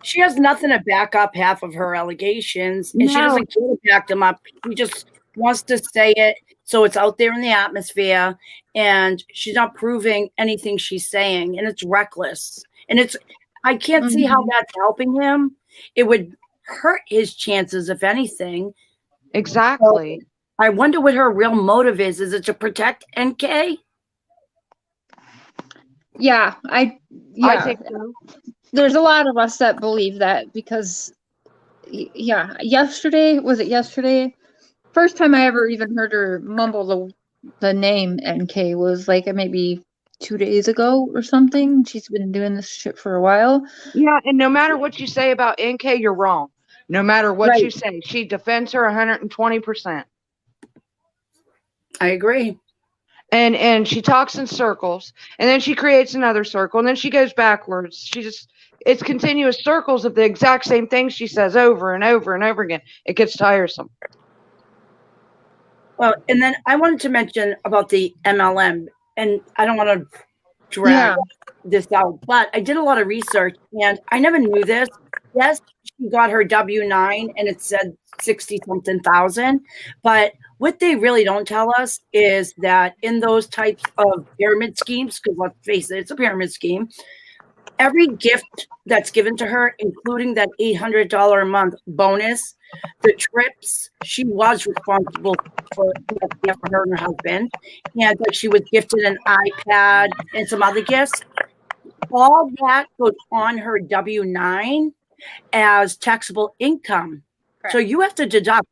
She has nothing to back up half of her allegations, and she No. doesn't care to back them up. She just wants to say it so it's out there in the atmosphere, and she's not proving anything she's saying, and it's reckless. And I can't see how that's helping him. It would hurt his chances, if anything. Exactly. So I wonder what her real motive is. Is it to protect NK? Yeah, I think so. There's a lot of us that believe that because, yesterday, was it yesterday? First time I ever even heard her mumble the name NK was like maybe 2 days ago or something. She's been doing this shit for a while. Yeah, and no matter what you say about NK, you're wrong. No matter what you say, she defends her 120%. I agree. And she talks in circles, and then she creates another circle, and then she goes backwards. It's continuous circles of the exact same thing she says over and over and over again. It gets tiresome. Well, and then I wanted to mention about the MLM, and I don't want to drag this out, but I did a lot of research, and I never knew this. Yes, she got her W-9, and it said 60-something thousand, but what they really don't tell us is that in those types of pyramid schemes, because let's face it, it's a pyramid scheme, every gift that's given to her, including that $800 a month bonus, the trips, she was responsible for her and her husband, and that she was gifted an iPad and some other gifts. All that goes on her W-9 as taxable income. Correct. So you have to deduct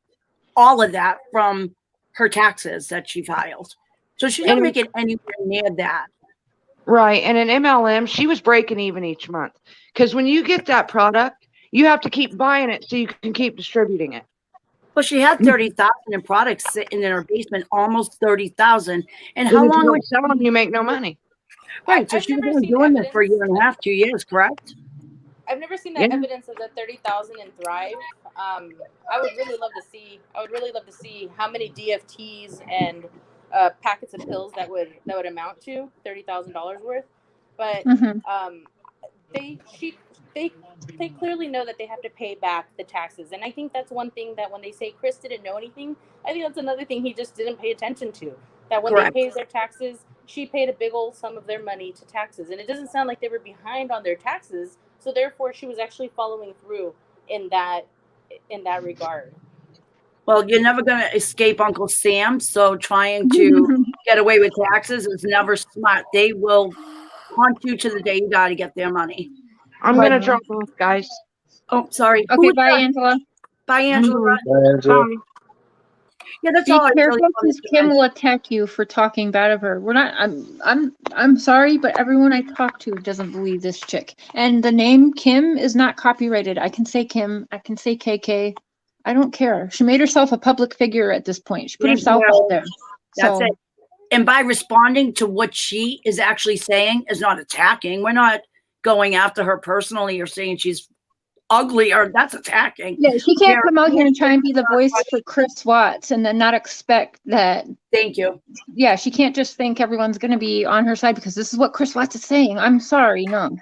all of that from her taxes that she filed. So she's not making anywhere near that. Right. And in MLM, she was breaking even each month. Because when you get that product, you have to keep buying it so you can keep distributing it. Well, she had 30,000 in products sitting in her basement, almost 30,000. And how long was selling? You make no money. Right. So she was only doing this for a year and a half, 2 years, correct? I've never seen that evidence of the 30,000 in Thrive. I would really love to see how many DFTs and packets of pills that would amount to $30,000 worth. But they clearly know that they have to pay back the taxes, and I think that's one thing that when they say Chris didn't know anything, I think that's another thing he just didn't pay attention to. That when they paid their taxes, she paid a big old sum of their money to taxes, and it doesn't sound like they were behind on their taxes. So therefore, she was actually following through in that regard. Well, you're never going to escape Uncle Sam. So trying to get away with taxes is never smart. They will haunt you to the day you got to get their money. I'm going to drop off, guys. Oh, sorry. Okay, bye, Angela. Bye, Angela. Bye, Angela. Yeah, that's Be all. careful, I because Kim will attack you for talking bad of her. We're not. I'm sorry, but everyone I talk to doesn't believe this chick. And the name Kim is not copyrighted. I can say Kim. I can say KK. I don't care. She made herself a public figure at this point. She put herself out there. That's it. And by responding to what she is actually saying is not attacking. We're not going after her personally or saying she's ugly, or that's attacking. Yeah, she can't come out here and try and be the voice for Chris Watts and then not expect that. Thank you. Yeah, she can't just think everyone's going to be on her side because this is what Chris Watts is saying. I'm sorry, no.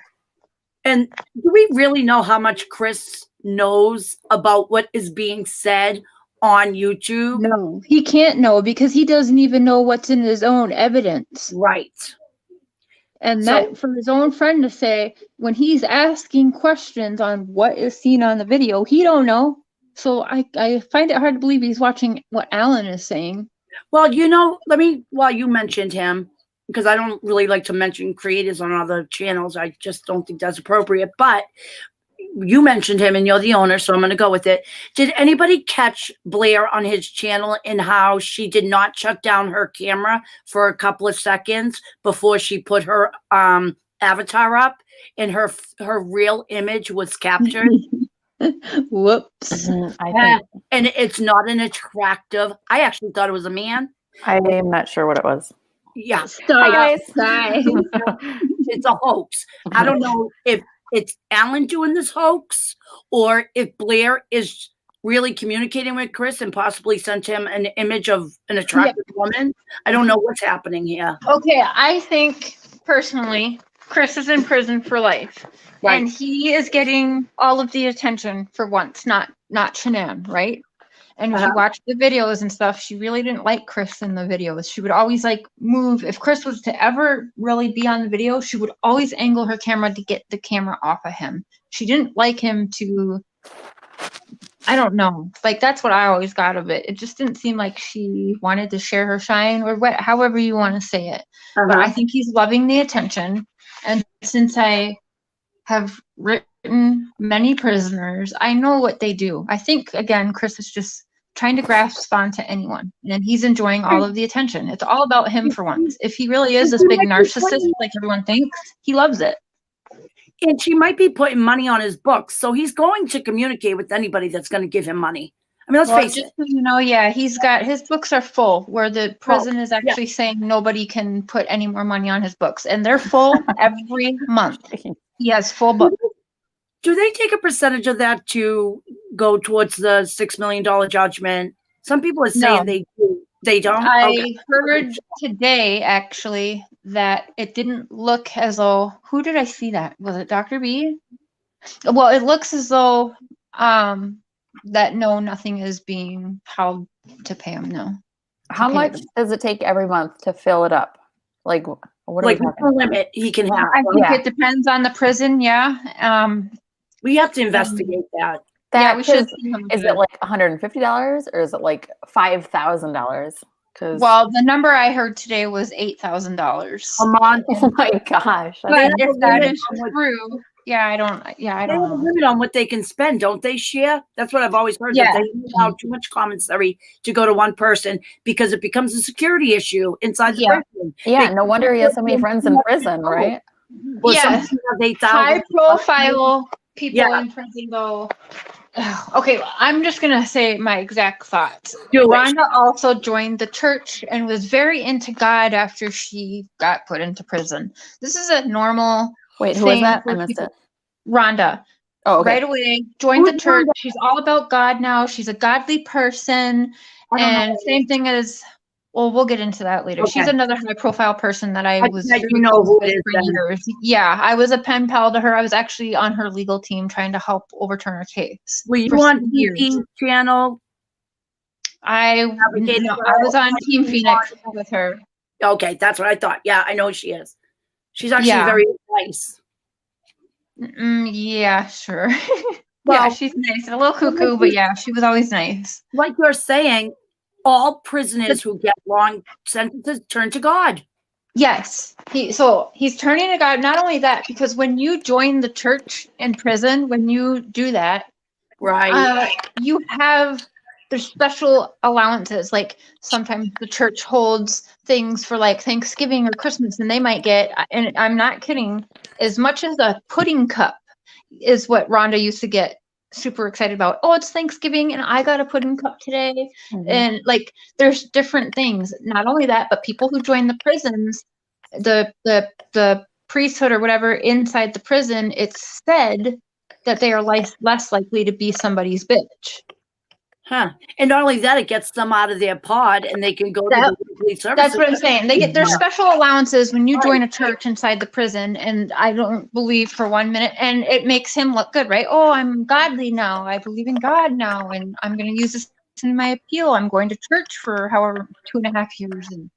And do we really know how much Chris knows about what is being said on YouTube? No, he can't know because he doesn't even know what's in his own evidence. Right. And that for his own friend to say, when he's asking questions on what is seen on the video, he don't know. So I find it hard to believe he's watching what Alan is saying. Well, while you mentioned him, because I don't really like to mention creators on other channels. I just don't think that's appropriate. But you mentioned him and you're the owner, so I'm going to go with it. Did anybody catch Blair on his channel and how she did not shut down her camera for a couple of seconds before she put her avatar up and her real image was captured? Whoops. I And it's not an attractive. I actually thought it was a man. am not sure what it was. Yeah, Stop, guys. guys. it's a hoax. I don't know if it's Alan doing this hoax or if Blair is really communicating with Chris and possibly sent him an image of an attractive woman. I don't know what's happening here. Okay, I think personally, Chris is in prison for life. Right. And he is getting all of the attention for once, not Shanann, right? And if you watch the videos and stuff, she really didn't like Chris in the videos. She would always like move. If Chris was to ever really be on the video, she would always angle her camera to get the camera off of him. She didn't like him to, I don't know. Like, that's what I always got of it. It just didn't seem like she wanted to share her shine or what, however you want to say it. But I think he's loving the attention. And since I have written many prisoners, I know what they do. I think, again, Chris is just trying to grasp onto anyone, and he's enjoying all of the attention. It's all about him for once. If he really is this big narcissist like everyone thinks, he loves it. And she might be putting money on his books, so he's going to communicate with anybody that's going to give him money. I mean, let's face it. So you know, yeah, he's got, his books are full, where the prison is actually saying nobody can put any more money on his books, and they're full every month. He has full books. Do they take a percentage of that to go towards the $6 million judgment? Some people are saying they do. They don't? I heard today, actually, that it didn't look as though, who did I see that? Was it Dr. B? Well, it looks as though that nothing is being held to pay him, no. How much does it take every month to fill it up? Like, what are we Like, what's talking? the limit he can have? I think it depends on the prison, yeah. We have to investigate that. Yeah, we should. Is it like $150 or is it like $5,000? Well, the number I heard today was $8,000. A month. Oh my gosh. But if that is true, I don't They have a know. limit on what they can spend, don't they, share? That's what I've always heard. Yeah. That they allow too much commissary to go to one person because it becomes a security issue inside the prison. Yeah, no wonder he has so many friends in prison, right? Well, Yes. some have 8,000. High profile people in prison though. Okay, I'm just gonna say my exact thoughts. Rhonda also joined the church and was very into God after she got put into prison. This is a normal. Wait, who was that? I missed it. Rhonda. Oh, okay. Right away, joined the church. She's all about God now. She's a godly person. And same thing as, well, we'll get into that later. She's another high profile person that I was you know who it is for years. Yeah, I was a pen pal to her. I was actually on her legal team trying to help overturn her case. Were you on Team Channel? I was on Team Phoenix with her. Okay, that's what I thought. Yeah, I know who she is. She's actually very nice. Yeah, sure. Well, she's nice. A little cuckoo, but yeah, she was always nice. Like you're saying, all prisoners who get long sentences turn to God. Yes. He's turning to God. Not only that, because when you join the church in prison, when you do that, right, you have, there's special allowances. Like sometimes the church holds things for like Thanksgiving or Christmas, and they might get, and I'm not kidding, as much as a pudding cup is what Rhonda used to get super excited about. Oh, it's Thanksgiving and I got a pudding cup today. And like there's different things. Not only that, but people who join the prisons, the priesthood or whatever inside the prison, it's said that they are less likely to be somebody's bitch. And not only that, it gets them out of their pod and they can go to the weekly services. That's what I'm saying. They get their special allowances when you join a church inside the prison, and I don't believe for 1 minute, and it makes him look good, right? Oh, I'm godly now. I believe in God now, and I'm going to use this in my appeal. I'm going to church for however 2.5 years, and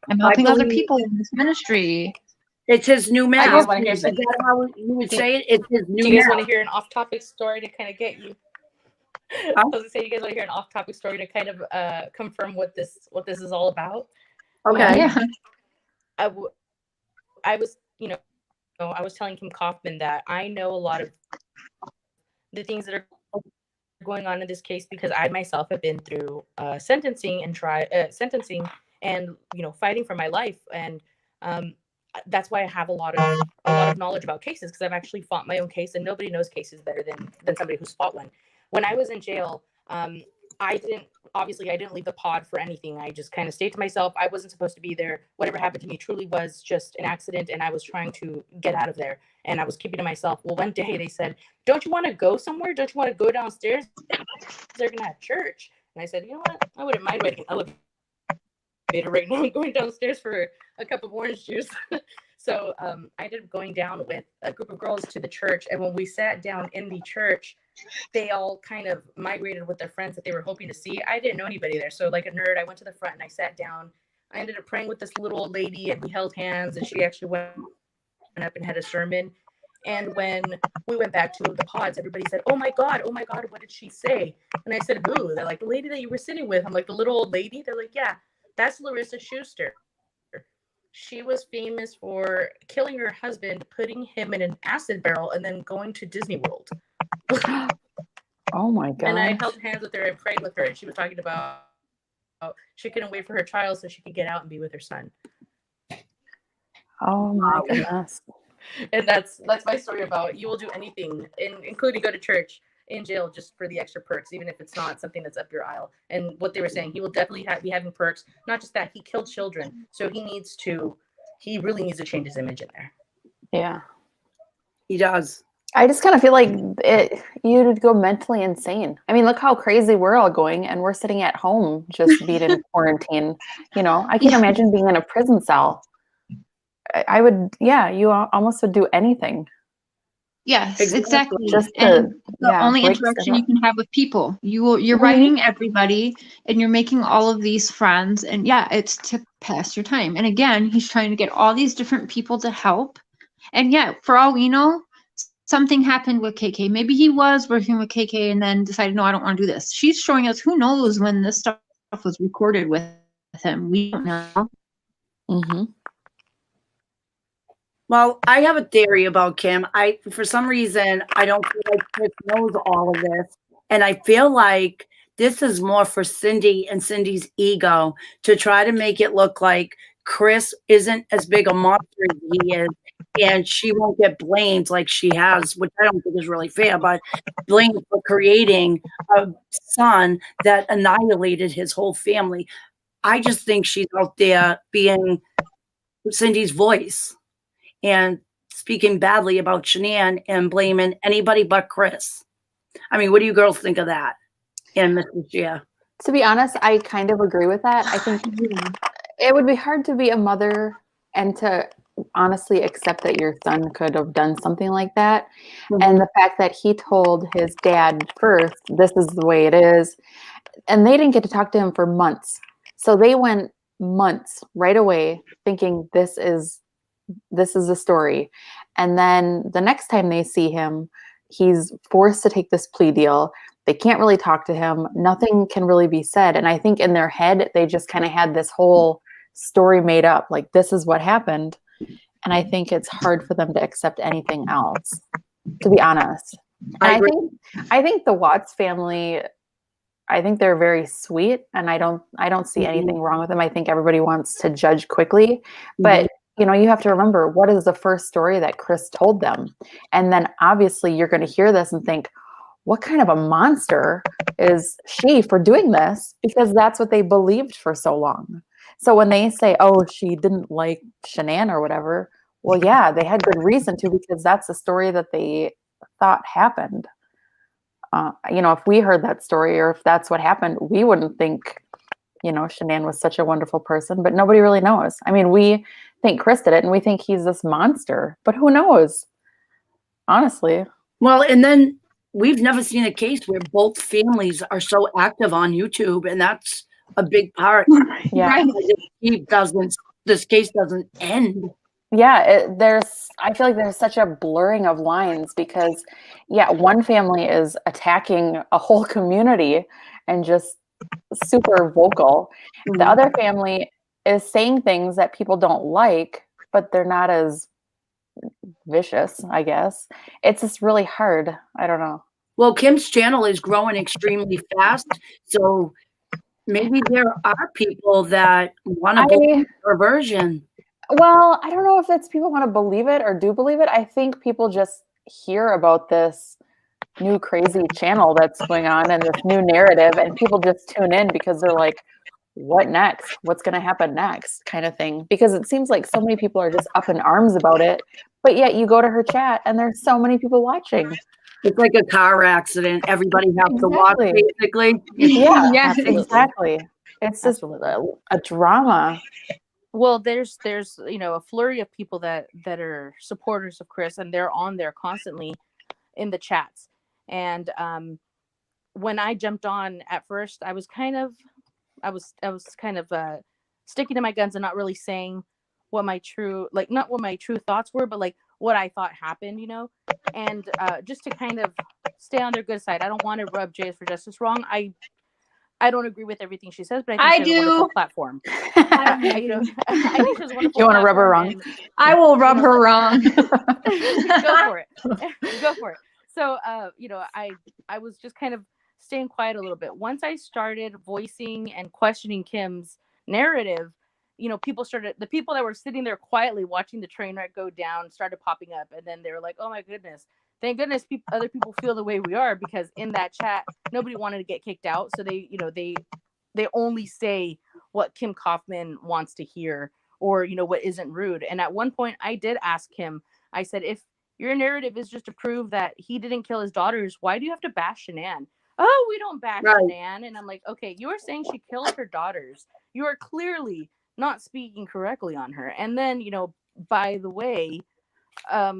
I'm helping other people in this ministry. It's his new man. Is that how you would say it? It's his new Do you guys man. want to hear an off-topic story to kind of get you? I was gonna say, you guys want to hear an off-topic story to kind of confirm what this is all about? Okay. Yeah. I was, I was telling Kim Kaufman that I know a lot of the things that are going on in this case, because I myself have been through sentencing and fighting for my life, and that's why I have a lot of knowledge about cases, because I've actually fought my own case, and nobody knows cases better than somebody who's fought one. When I was in jail, I didn't leave the pod for anything. I just kind of stayed to myself. I wasn't supposed to be there. Whatever happened to me truly was just an accident, and I was trying to get out of there, and I was keeping to myself. Well, one day they said, "Don't you want to go somewhere? Don't you want to go downstairs? They're gonna have church." And I said, "You know what? I wouldn't mind waiting an elevator right now. I'm going downstairs for a cup of orange juice." So I ended up going down with a group of girls to the church, and when we sat down in the church, they all kind of migrated with their friends that they were hoping to see. I didn't know anybody there, so like a nerd, I went to the front and I sat down. I ended up praying with this little old lady, and we held hands, and she actually went up and had a sermon. And when we went back to the pods, everybody said, oh my God, what did she say?" And I said, "Who?" They're like, "The lady that you were sitting with." I'm like, "The little old lady?" They're like, "Yeah, that's Larissa Schuster. She was famous for killing her husband, putting him in an acid barrel, and then going to Disney World." Oh my God. And I held hands with her and prayed with her, and she was talking about she couldn't wait for her trial so she could get out and be with her son. Oh my goodness. And that's my story about you will do anything, including go to church in jail, just for the extra perks, even if it's not something that's up your aisle. And what they were saying, he will definitely be having perks. Not just that, he killed children, so he really needs to change his image in there. Yeah. He does. I just kind of feel like you'd go mentally insane. I mean, look how crazy we're all going, and we're sitting at home just being in quarantine. I can't imagine being in a prison cell. I would, you almost would do anything. Yes, exactly. Just And the only break interaction stuff you can have with people, you're writing everybody, and you're making all of these friends, and it's to pass your time. And again, he's trying to get all these different people to help. And yet, for all we know, something happened with KK. Maybe he was working with KK and then decided, no, I don't want to do this. She's showing us, who knows when this stuff was recorded with him. We don't know. Mm-hmm. Well, I have a theory about Kim. For some reason, I don't feel like Chris knows all of this. And I feel like this is more for Cindy and Cindy's ego to try to make it look like Chris isn't as big a monster as he is, and she won't get blamed like she has, which I don't think is really fair, but blamed for creating a son that annihilated his whole family. I just think she's out there being Cindy's voice and speaking badly about Shanann and blaming anybody but Chris. I mean, what do you girls think of that? And Mrs. Gia? To be honest, I kind of agree with that. I think it would be hard to be a mother and to honestly accept that your son could have done something like that. Mm-hmm. And the fact that he told his dad first, this is the way it is. And they didn't get to talk to him for months. So they went months right away thinking this is the story. And then the next time they see him, he's forced to take this plea deal. They can't really talk to him. Nothing can really be said. And I think in their head, they just kind of had this whole story made up, like this is what happened. And I think it's hard for them to accept anything else, to be honest. I think the Watts family, I think they're very sweet, and I don't see anything wrong with them. I think everybody wants to judge quickly, but you have to remember, what is the first story that Chris told them? And then obviously you're going to hear this and think, what kind of a monster is she for doing this? Because that's what they believed for so long. So when they say, oh, she didn't like Shanann or whatever, well, yeah, they had good reason to, because that's the story that they thought happened. If we heard that story, or if that's what happened, we wouldn't think, Shanann was such a wonderful person, but nobody really knows. I mean, we think Chris did it and we think he's this monster, but who knows? Honestly. Well, and then we've never seen a case where both families are so active on YouTube, and that's a big part. Yeah. This case doesn't end. Yeah, I feel like there's such a blurring of lines because, one family is attacking a whole community and just super vocal. Mm-hmm. The other family is saying things that people don't like, but they're not as vicious, I guess. It's just really hard. I don't know. Well, Kim's channel is growing extremely fast, so maybe there are people that want to believe her version. Well, I don't know if it's people want to believe it or do believe it. I think people just hear about this new crazy channel that's going on and this new narrative, and people just tune in because they're like, what next? What's going to happen next? Kind of thing. Because it seems like so many people are just up in arms about it, but yet you go to her chat and there's so many people watching. It's like a car accident. Everybody has to watch, Exactly. basically. Yeah, Yes. exactly. It's just a drama. Well, there's a flurry of people that are supporters of Chris, and they're on there constantly in the chats. And when I jumped on at first, I was kind of sticking to my guns and not really saying what my true, like, not what my true thoughts were, but like what I thought happened, and just to kind of stay on their good side. I don't want to rub Jay's for Justice wrong. I don't agree with everything she says, but I think she has a wonderful platform. I think she has a wonderful You want to rub her platform, wrong? I will rub her wrong. Go for it. Go for it. So, I was just kind of staying quiet a little bit. Once I started voicing and questioning Kim's narrative, the people that were sitting there quietly watching the train wreck go down started popping up. And then they were like, oh my goodness, thank goodness other people feel the way we are, because in that chat, nobody wanted to get kicked out. So they only say what Kim Kaufman wants to hear, or, what isn't rude. And at one point I did ask him, I said, if your narrative is just to prove that he didn't kill his daughters, why do you have to bash Shanann? Oh, we don't bash Shanann. And I'm like, okay, you are saying she killed her daughters. You are clearly not speaking correctly on her. And then, by the way, I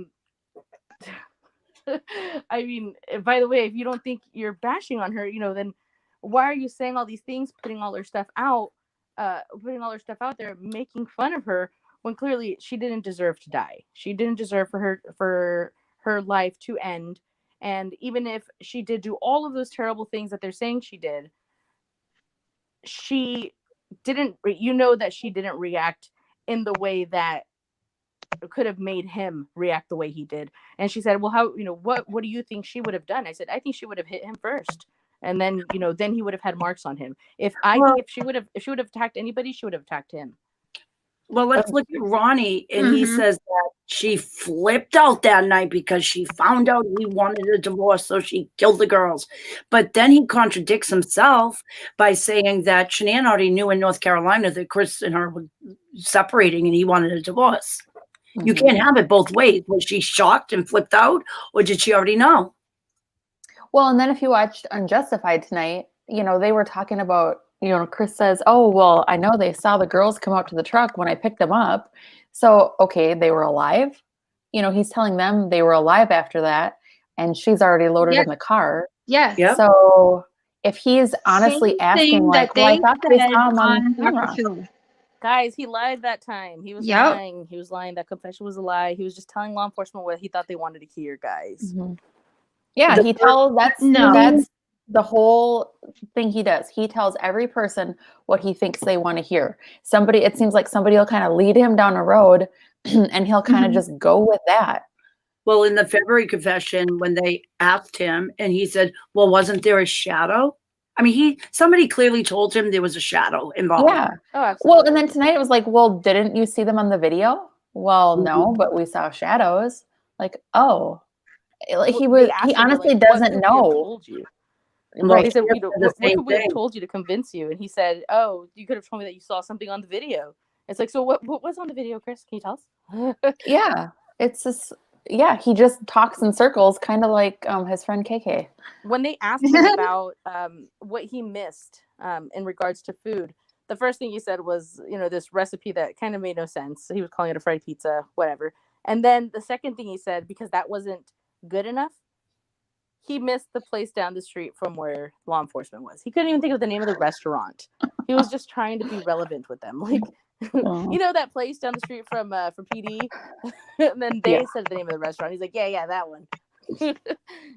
mean, by the way, if you don't think you're bashing on her, then why are you saying all these things, putting all her stuff out there, making fun of her, when clearly she didn't deserve to die. She didn't deserve for her life to end. And even if she did do all of those terrible things that they're saying she did, she didn't, that she didn't react in the way that could have made him react the way he did. And she said, well, how, what do you think she would have done? I said, I think she would have hit him first. And then, then he would have had marks on him. If she would have attacked anybody, she would have attacked him. Well, let's look at Ronnie, and he says that she flipped out that night because she found out he wanted a divorce, so she killed the girls. But then he contradicts himself by saying that Shanann already knew in North Carolina that Chris and her were separating and he wanted a divorce. You can't have it both ways. Was she shocked and flipped out, or did she already know? Well, and then if you watched Unjustified tonight, they were talking about, Chris says, oh, well, I know they saw the girls come out to the truck when I picked them up. So, okay, they were alive. He's telling them they were alive after that, and she's already loaded in the car. Yes. Yep. So if he's honestly asking, like, well, I thought they saw him on camera. Guys, he lied that time. He was lying. He was lying. That confession was a lie. He was just telling law enforcement what he thought they wanted to hear, guys. Yeah, that's the whole thing he does. He tells every person what he thinks they want to hear. It seems like somebody will kind of lead him down a road and he'll kind of just go with that. Well, in the February confession, when they asked him and he said, well, wasn't there a shadow? I mean, somebody clearly told him there was a shadow involved. Yeah. Oh, absolutely. Well, and then tonight it was like, well, didn't you see them on the video? Well, no, but we saw shadows. Like, oh, he honestly doesn't know. Told you. Right. He said, what could we have told you to convince you? And he said, oh, you could have told me that you saw something on the video. It's like, so what was on the video, Chris? Can you tell us? Yeah. It's just, he just talks in circles, kind of like his friend KK. When they asked him about what he missed in regards to food, the first thing he said was, this recipe that kind of made no sense. He was calling it a fried pizza, whatever. And then the second thing he said, because that wasn't good enough, he missed the place down the street from where law enforcement was. He couldn't even think of the name of the restaurant. He was just trying to be relevant with them. Like, that place down the street from PD? And then they said the name of the restaurant. He's like, yeah, that one.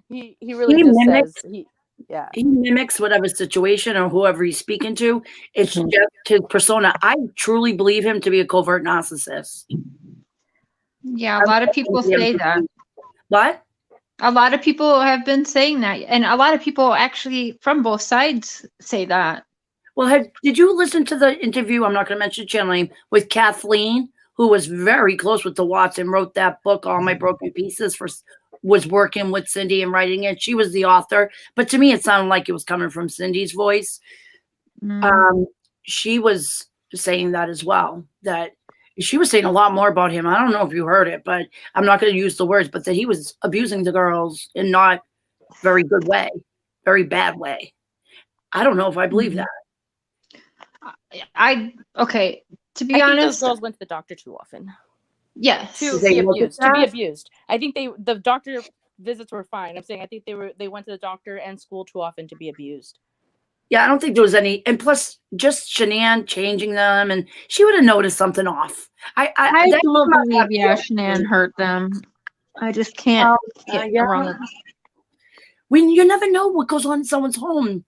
he really just mimics, says, he mimics whatever situation or whoever he's speaking to. It's just his persona. I truly believe him to be a covert narcissist. Yeah, a lot of people say that. What? A lot of people have been saying that, and a lot of people actually from both sides say that. Well, did you listen to the interview? I'm not going to mention the channel name, with Kathleen, who was very close with the Watts and wrote that book, All My Broken Pieces, was working with Cindy and writing it. She was the author, but to me, it sounded like it was coming from Cindy's voice. She was saying that as well, that she was saying a lot more about him. I don't know if you heard it, but I'm not going to use the words, but that he was abusing the girls in not very good way, very bad way. I don't know if I believe that. Okay, to be I think honest, those girls went to the doctor too often. yes. To They be look at abused. To be that? abused. I think the doctor visits were fine. I'm saying I think they went to the doctor and school too often to be abused. Yeah, I don't think there was any, and plus just Shanann changing them, and she would have noticed something off. I that don't came out believe that Shanann hurt them. I just can't get yeah. around it. When you never know what goes on in someone's home,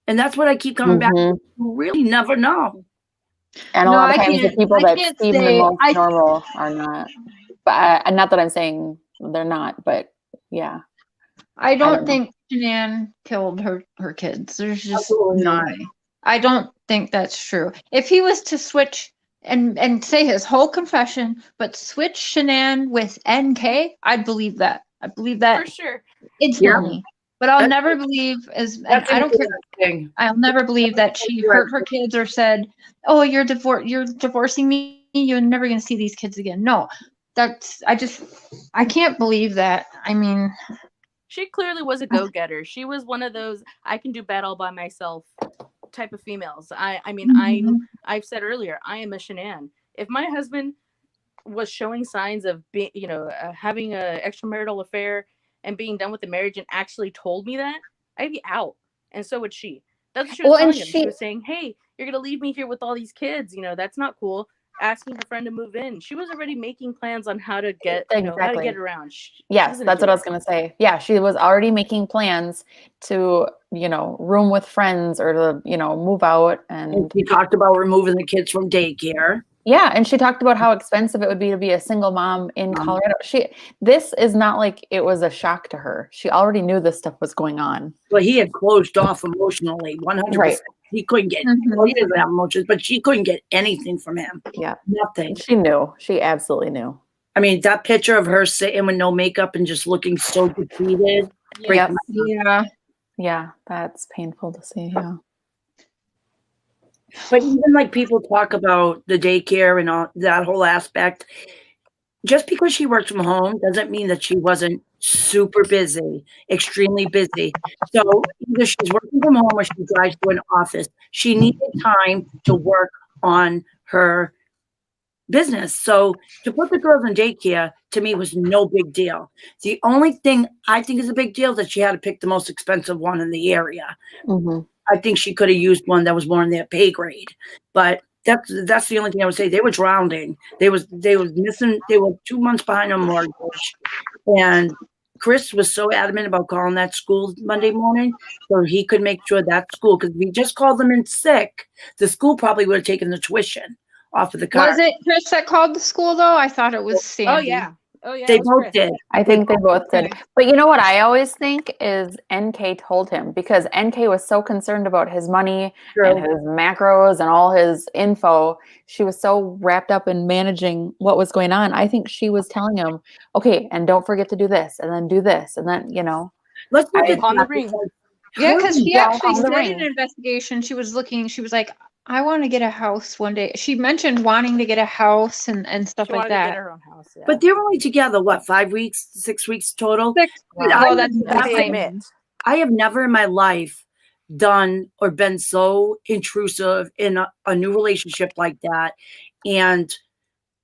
and that's what I keep coming back to. You really never know. And a No, lot of I times the can't- people I that can't seem the say- most normal are not. But not that I'm saying they're not, but yeah. I don't don't know. think Shanann killed her kids. There's just Absolutely no not. way. I don't think that's true. If he was to switch and say his whole confession, but switch Shanann with NK, I'd believe that. I believe that For sure. instantly. But I'll That's- never believe and That's I don't care. interesting. I'll never believe that she hurt her kids or said, "Oh, you're divorcing me. You're never going to see these kids again." No, I can't believe that. I mean, She clearly was a go-getter. She was one of those I can do bad all by myself type of females. I mean, I've said earlier, I am a Shanann. If my husband was showing signs of being, having a extramarital affair and being done with the marriage and actually told me that, I'd be out. And so would she. That's what she was Well, and telling him. She was saying, "Hey, you're gonna leave me here with all these kids. That's not cool." Asking her friend to move in. She was already making plans on how to get, how to Exactly. get around. Yes, that's what I was going to say. Yeah, she was already making plans to, room with friends or to, move out. And she talked about removing the kids from daycare. Yeah, and she talked about how expensive it would be to be a single mom in Colorado. This is not like it was a shock to her. She already knew this stuff was going on. Well, he had closed off emotionally, 100%. Right. He couldn't get, well, he doesn't have emotions, but she couldn't get anything from him. Yeah. Nothing. She knew. She absolutely knew. I mean, that picture of her sitting with no makeup and just looking so defeated. Yep. yeah. Yeah, that's painful to see. Yeah. But even like people talk about the daycare and all that whole aspect, just because she works from home doesn't mean that she wasn't super busy, extremely busy. So either she's working from home or she drives to an office. She needed time to work on her business. So to put the girls in daycare to me was no big deal. The only thing I think is a big deal is that she had to pick the most expensive one in the area. Mm-hmm. I think she could have used one that was more in their pay grade, but that's the only thing I would say. They were drowning. They was missing. They were 2 months behind on mortgage, and Chris was so adamant about calling that school Monday morning so he could make sure that school, because if he just called them in sick, the school probably would have taken the tuition off of the car. Was it Chris that called the school though? I thought it was Sandy. Oh yeah. They it was both Chris. did. I think they both did. But you know what I always think is NK told him, because NK was so concerned about his money and his macros and all his info. She was so wrapped up in managing what was going on. I think she was telling him, okay, and don't forget to do this and then do this. And then, Let's look at On the ring. Yeah, because she down actually on the said ring. in an investigation, she was like, I want to get a house one day. She mentioned wanting to get a house and stuff She like wanted to get that. her own house. Yeah. But they're only together, what, 5 weeks, 6 weeks total? 6 Well, well, I that's would what I'm never saying. admit. I have never in my life done or been so intrusive in a new relationship like that. And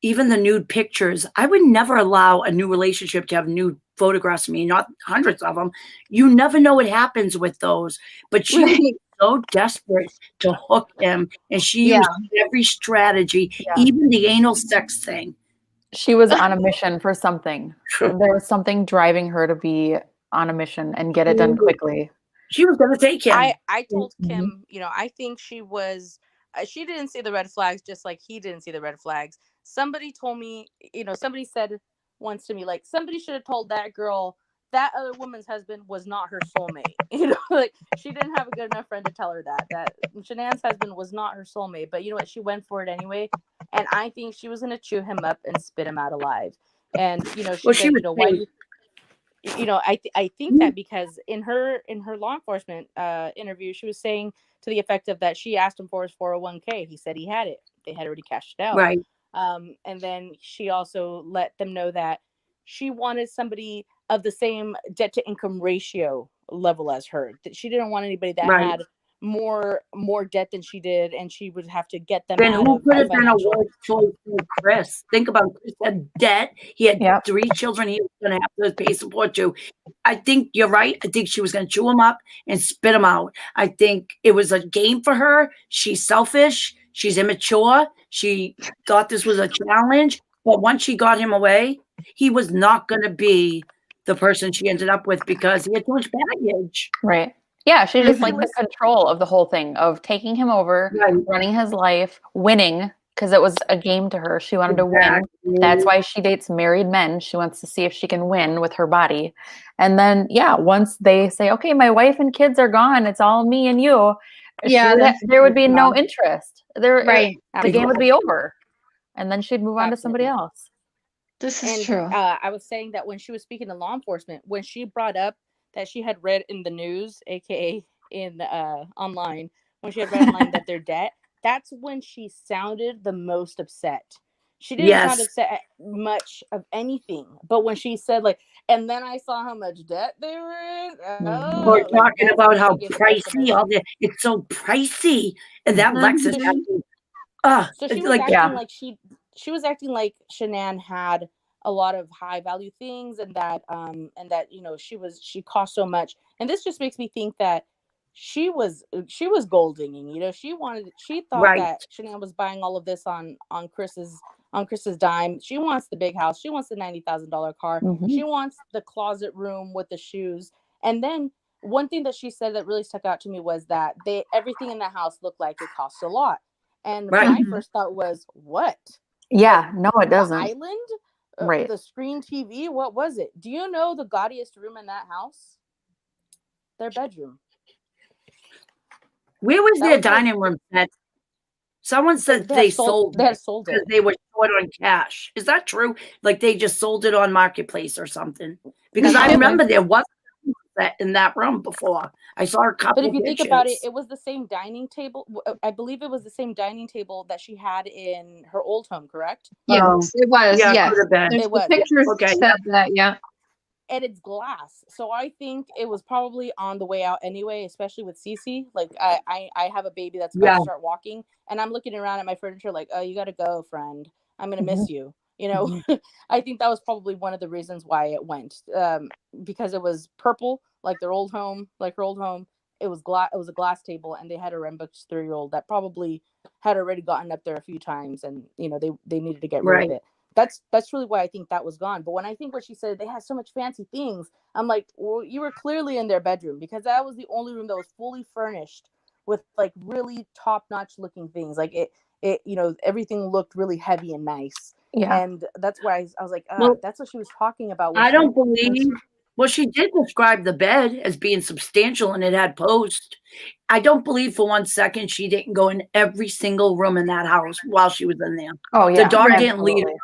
even the nude pictures, I would never allow a new relationship to have nude photographs of me, not hundreds of them. You never know what happens with those. But she was so desperate to hook him, and she used every strategy, even the anal sex thing. She was on a mission for something. There was something driving her to be on a mission and get it done quickly. She was going to take him. I told Kim, I think she was, she didn't see the red flags just like he didn't see the red flags. Somebody told me, somebody said once to me, like, somebody should have told that girl that other woman's husband was not her soulmate. You know, like she didn't have a good enough friend to tell her that Shanann's husband was not her soulmate. But you know what? She went for it anyway. And I think she was going to chew him up and spit him out alive. And, you know, she Well, said, she you was know, why do safe. you know, I think that because in her law enforcement interview, she was saying to the effect of that she asked him for his 401k. He said he had it. They had already cashed it out. Right. And then she also let them know that she wanted somebody of the same debt to income ratio level as her. That she didn't want anybody that Right. had more debt than she did, and she would have to get them Then out who of could have been a financial. worse choice than Chris? Think about it. Chris had debt. He had Yep. 3 children he was going to have to pay support to. I think you're right. I think she was going to chew him up and spit him out. I think it was a game for her. She's selfish. She's immature. She thought this was a challenge. But once she got him away, he was not going to be the person she ended up with because he had too much baggage. Right. Yeah, she just If you liked the listen- control of the whole thing, of taking him over, Right. running his life, winning, because it was a game to her. She wanted to win. That's why she dates married men. She wants to see if she can win with her body. And then, yeah, once they say, okay, my wife and kids are gone, it's all me and you, Yeah, there would be no interest. Right. The game would be over. And then she'd move on to somebody Absolutely. else. This is And true. I was saying that when she was speaking to law enforcement, when she brought up that she had read in the news, aka in online, when she had read online that they're debt, that's when she sounded the most upset. She didn't sound Yes. upset at much of anything, but when she said like, and then I saw how much debt they were in. We're Like, talking that's about when how she gave the most pricey emotion. all the it's so pricey. And that Mhm. Lexus So had she, so she it's was like acting Yeah. like she was acting like Shanann had a lot of high value things and that you know she cost so much. And this just makes me think that she was gold digging. You know, she thought right, that Shanann was buying all of this on Chris's dime. She wants the big house. She wants the $90,000 car. Mhm. She wants the closet room with the shoes. And then one thing that she said that really stuck out to me was that everything in the house looked like it costs a lot. And right. my Mhm. first thought was, what? Yeah, no, it The doesn't. island? Right. The screen TV? What was it? Do you know the gaudiest room in that house? Their bedroom. Where was That their was like dining room set? Someone said they they had sold they had it sold because it. they were short on cash. Is that true? Like they just sold it on Marketplace or something? Because But I Probably. remember there was that in that room before. I saw a but couple if you think about it, pictures. it was the same dining table. I believe it was the same dining table that she had in her old home, correct? Yes, it was. Yeah, it Yes. could have been. There's It the was. pictures Okay, said that, yeah. And it's glass, so I think it was probably on the way out anyway, especially with Cece. Like I have a baby that's about yeah, to start walking, and I'm looking around at my furniture like, oh, you gotta go, friend, I'm gonna miss you, you know. I think that was probably one of the reasons why it went, because it was purple like their old home, like her old home. It was a glass table, and they had a rambunctious 3-year-old that probably had already gotten up there a few times, and you know they needed to get rid right. of it. That's really why I think that was gone. But when I think what she said, they had so much fancy things, I'm like, well, you were clearly in their bedroom, because that was the only room that was fully furnished with like really top notch looking things. Like it, you know, everything looked really heavy and nice. Yeah. And that's why I was like, Well, that's what she was talking about when I she. don't believe. Well, she did describe the bed as being substantial and it had posts. I don't believe for 1 second she didn't go in every single room in that house while she was in there. Oh, The yeah. dog Right. didn't leave. Absolutely.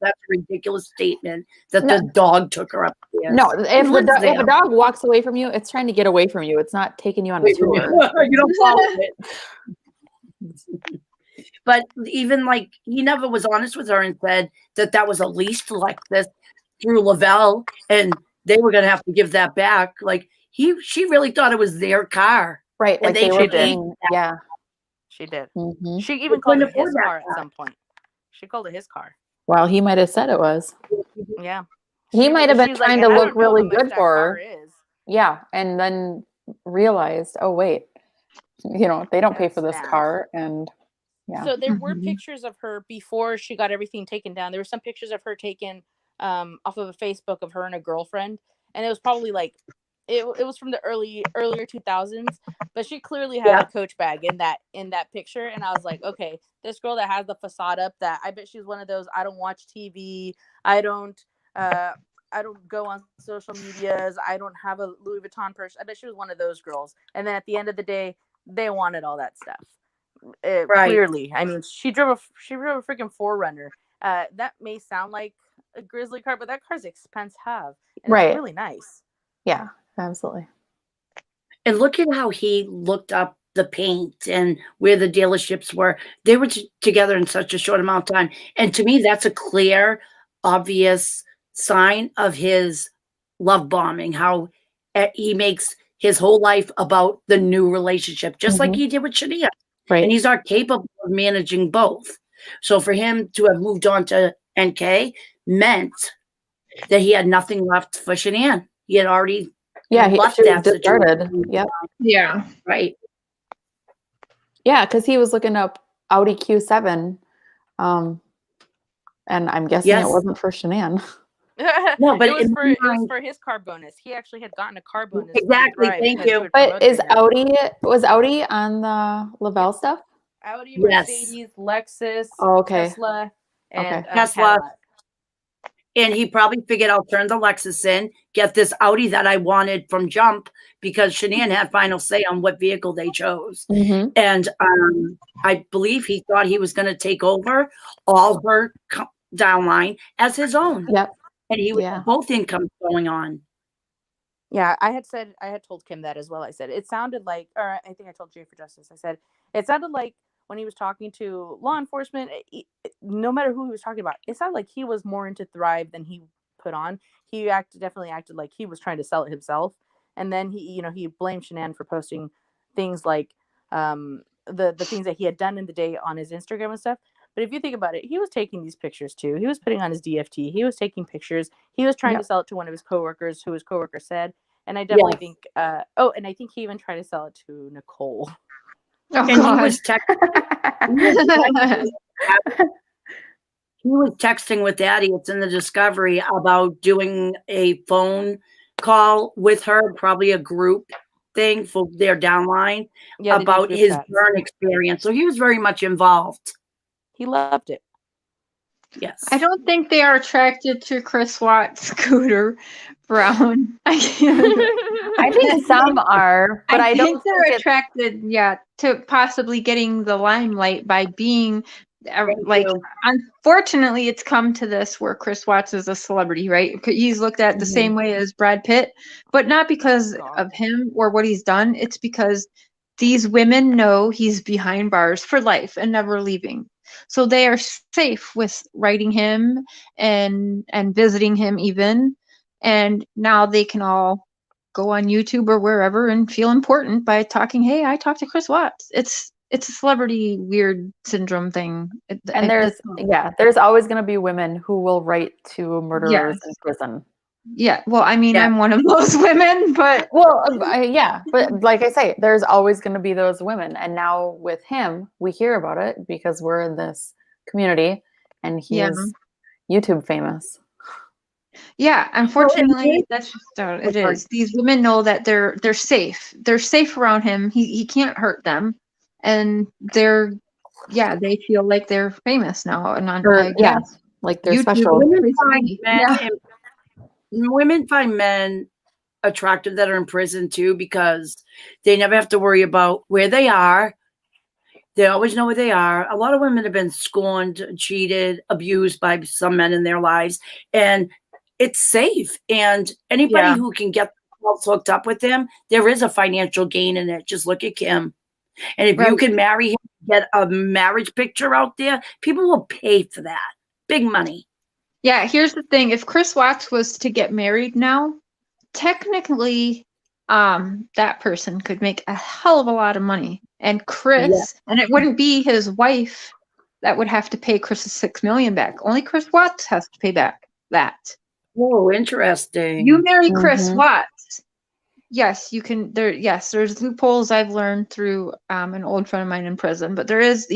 That's a ridiculous statement that No. the dog took her upstairs. No, if Who lives if there? a dog walks away from you, it's trying to get away from you. It's not taking you on a Wait, tour. you don't follow it. But even like he never was honest with her and said that that was a lease to Lexus through Lavelle, and they were going to have to give that back. Like she really thought it was their car, Right. and Like they were She did. paying. Yeah. She did. Hmm. She They even called couldn't it his afford that car at car. some point. She called it his car. Well, he might have said it was. Yeah. He might have been She's like, trying and to I look don't know how really much good that for car her. is. Yeah. And then realized, oh, wait, they don't pay And for this snapped. car. And yeah. So there were Mhm. pictures of her before she got everything taken down. There were some pictures of her taken off of a Facebook of her and a girlfriend, and it was probably like it was from the earlier 2000s, but she clearly had Yeah. a Coach bag in that picture, and I was like, okay, this girl that has the facade up, that I bet she's one of those I don't watch TV, I don't don't go on social medias. I don't have a Louis Vuitton purse. I bet she was one of those girls. And then at the end of the day, they wanted all that stuff. Right. Clearly, I mean, she drove a freaking 4Runner. That may sound like a grizzly car, but that car's expensive, and Right. it's really nice. Yeah, absolutely. And look at how he looked up the paint and where the dealerships were. They were together in such a short amount of time. And to me, that's a clear, obvious sign of his love bombing, how he makes his whole life about the new relationship, just like he did with Shania. Right. And he's not capable of managing both. So for him to have moved on to NK meant that he had nothing left for Shania. He had already Yeah, left she was that discarded. situation. Yep. Yeah. Right. Yeah, because he was looking up Audi Q7, and I'm guessing Yes. it wasn't for Shanann. No, but it was in for my it was mind- for his car bonus. He actually had gotten a car bonus. Exactly, Thrive thank because you. she would But promote is to him. was Audi on the Lavelle stuff? Audi, Yes. Mercedes, Lexus, Oh, okay. Tesla, and Okay. Tesla. Cadillac. And he probably figured I'll turn the Lexus in, get this Audi that I wanted from Jump, because Shanann had final say on what vehicle they chose. Mm-hmm. And I believe he thought he was going to take over all her downline as his own. Yep. And he would Yeah. have both incomes going on. Yeah, I had told Kim that as well. I said it sounded like, or I think I told Jay for Justice. I said it sounded like when he was talking to law enforcement, no matter who he was talking about, it sounded like he was more into Thrive than he put on. He definitely acted like he was trying to sell it himself. And then he blamed Shanann for posting things like the things that he had done in the day on his Instagram and stuff. But if you think about it, he was taking these pictures too. He was putting on his DFT. He was taking pictures. He was trying to sell it to one of his coworkers, who his coworker said. And I definitely think, and I think he even tried to sell it to Nicole. Oh, And he God. was he was texting with Daddy. It's in the Discovery about doing a phone call with her, probably a group thing for their downline, Yeah, they did about group his chats. burn experience. So he was very much involved. He loved it. Yes. I don't think they are attracted to Chris Watts, Scooter Brown. I think some are, but I don't think they're think attracted, to possibly getting the limelight by being like. you. Unfortunately, it's come to this where Chris Watts is a celebrity, right? He's looked at the same way as Brad Pitt, but not because of him or what he's done. It's because these women know he's behind bars for life and never leaving. So they are safe with writing him and visiting him even. And now they can all go on YouTube or wherever and feel important by talking, hey, I talked to Chris Watts. It's a celebrity weird syndrome thing. and there's always going to be women who will write to murderers in prison. Yeah, well, I mean, Yeah. I'm one of those women, but but like I say, there's always going to be those women. And now with him, we hear about it because we're in this community and he's YouTube famous. yeah, unfortunately, that's just how it is. These women know that they're safe. They're safe around him. He can't hurt them, and they feel like they're famous now. And like they're YouTube special. Women find men attractive that are in prison too, because they never have to worry about where they are. They always know where they are. A lot of women have been scorned, cheated, abused by some men in their lives, and it's safe. And anybody who can get themselves hooked up with him, there is a financial gain in it. Just look at Kim. And if you can marry him, get a marriage picture out there, people will pay for that. Big money. Yeah, here's the thing. If Chris Watts was to get married now, technically, that person could make a hell of a lot of money. And Chris, and it wouldn't be his wife that would have to pay Chris $6 million back. Only Chris Watts has to pay back that. Oh, interesting. You marry Chris Watts. Yes, you can. There's loopholes I've learned through an old friend of mine in prison, but there's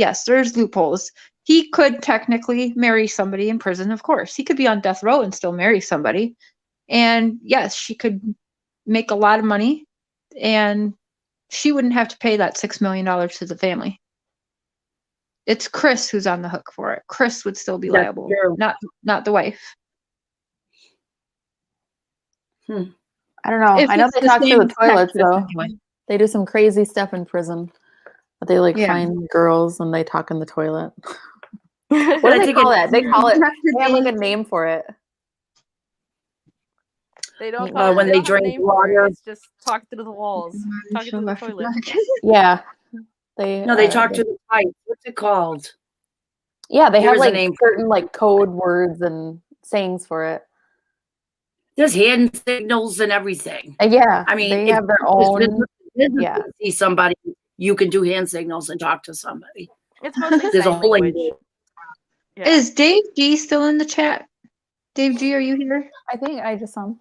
loopholes. He could technically marry somebody in prison, of course. He could be on death row and still marry somebody. And yes, she could make a lot of money and she wouldn't have to pay that $6 million to the family. It's Chris who's on the hook for it. Chris would still be liable, not the wife. I don't know. If I know it's they the talk to same the toilets text though. anyway. They do some crazy stuff in prison. But they like Yeah. find girls and they talk in the toilet. I What do they think call it- that? They call it. Back to They have like a Dave. name for it. They don't when they they don't have a drink name for it. water. It's just talk through the walls, talking through the toilet. Yeah. They No, they talk to the pipe. What's it called? Yeah, they have There's a like name for certain like code words and sayings for it. There's hand signals and everything. Yeah, I mean, they if have their it's own. business Yeah. to see somebody, you can do hand signals and talk to somebody. It's mostly There's a sign whole language. language. Yeah. Is Dave G still in the chat? Dave G, are you here? I think I just saw.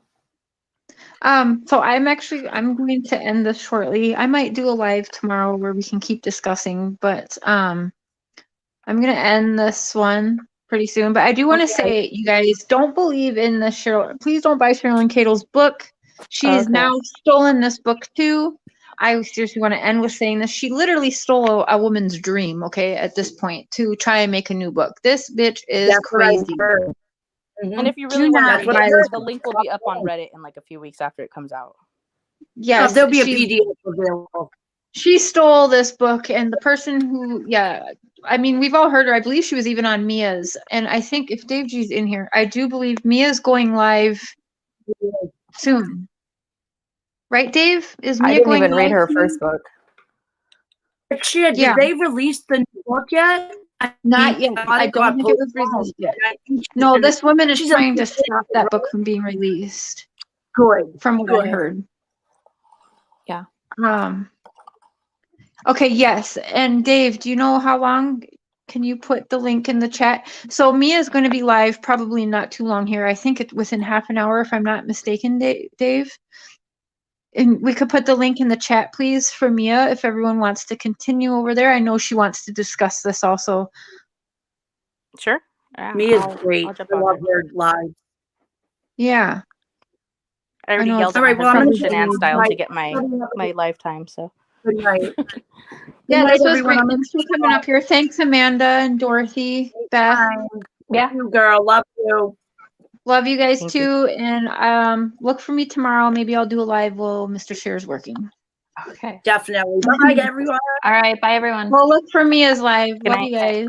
So I'm going to end this shortly. I might do a live tomorrow where we can keep discussing, but I'm gonna end this one pretty soon. But I do want to say, you guys, don't believe in the Cheryl. Please don't buy Sherilyn Cato's book. She's Okay. now stolen this book too. I seriously want to end with saying this. She literally stole a woman's dream, okay, at this point, to try and make a new book. This bitch is That's what I crazy. heard. And if you Do really want not to buy read this it, the link will be up on Reddit in like a few weeks after it comes out. Yes, there'll be a she's- PDF available. She stole this book, and the person who, I mean, we've all heard her. I believe she was even on Mia's, and I think if Dave G's in here, I do believe Mia's going live soon. Right, Dave? Is Mia I didn't going even read live her soon? first book. Shit, Yeah. did they release the new book yet? Not yet. thought I it don't got think it was postponed, released yet. and I think she's No, in- this woman is she's in trying to prison, stop that right? book from being released, Good. from what I Good. heard. Yeah. Okay, yes. And Dave, do you know how long? Can you put the link in the chat? So Mia's going to be live probably not too long here. I think it's within half an hour, if I'm not mistaken, Dave. And we could put the link in the chat, please, for Mia, if everyone wants to continue over there. I know she wants to discuss this also. Sure. Yeah, Mia's I'll great. jump I on love there. her live. Yeah. I already know yelled it's- at my Alright, well, I'm husband gonna Shanann go style to tonight. get my lifetime. So Good night. Yeah, Good night, this was everyone. great. I'm Thanks for coming up here. Thanks, Amanda and Dorothy, Beth. fine. Yeah. You girl, love you. Love you guys Thank too. And look for me tomorrow. Maybe I'll do a live while Mr. Share's working. Okay. Definitely. Bye, everyone. All right. Bye, everyone. Well, look for me as live. Good Love night. you guys.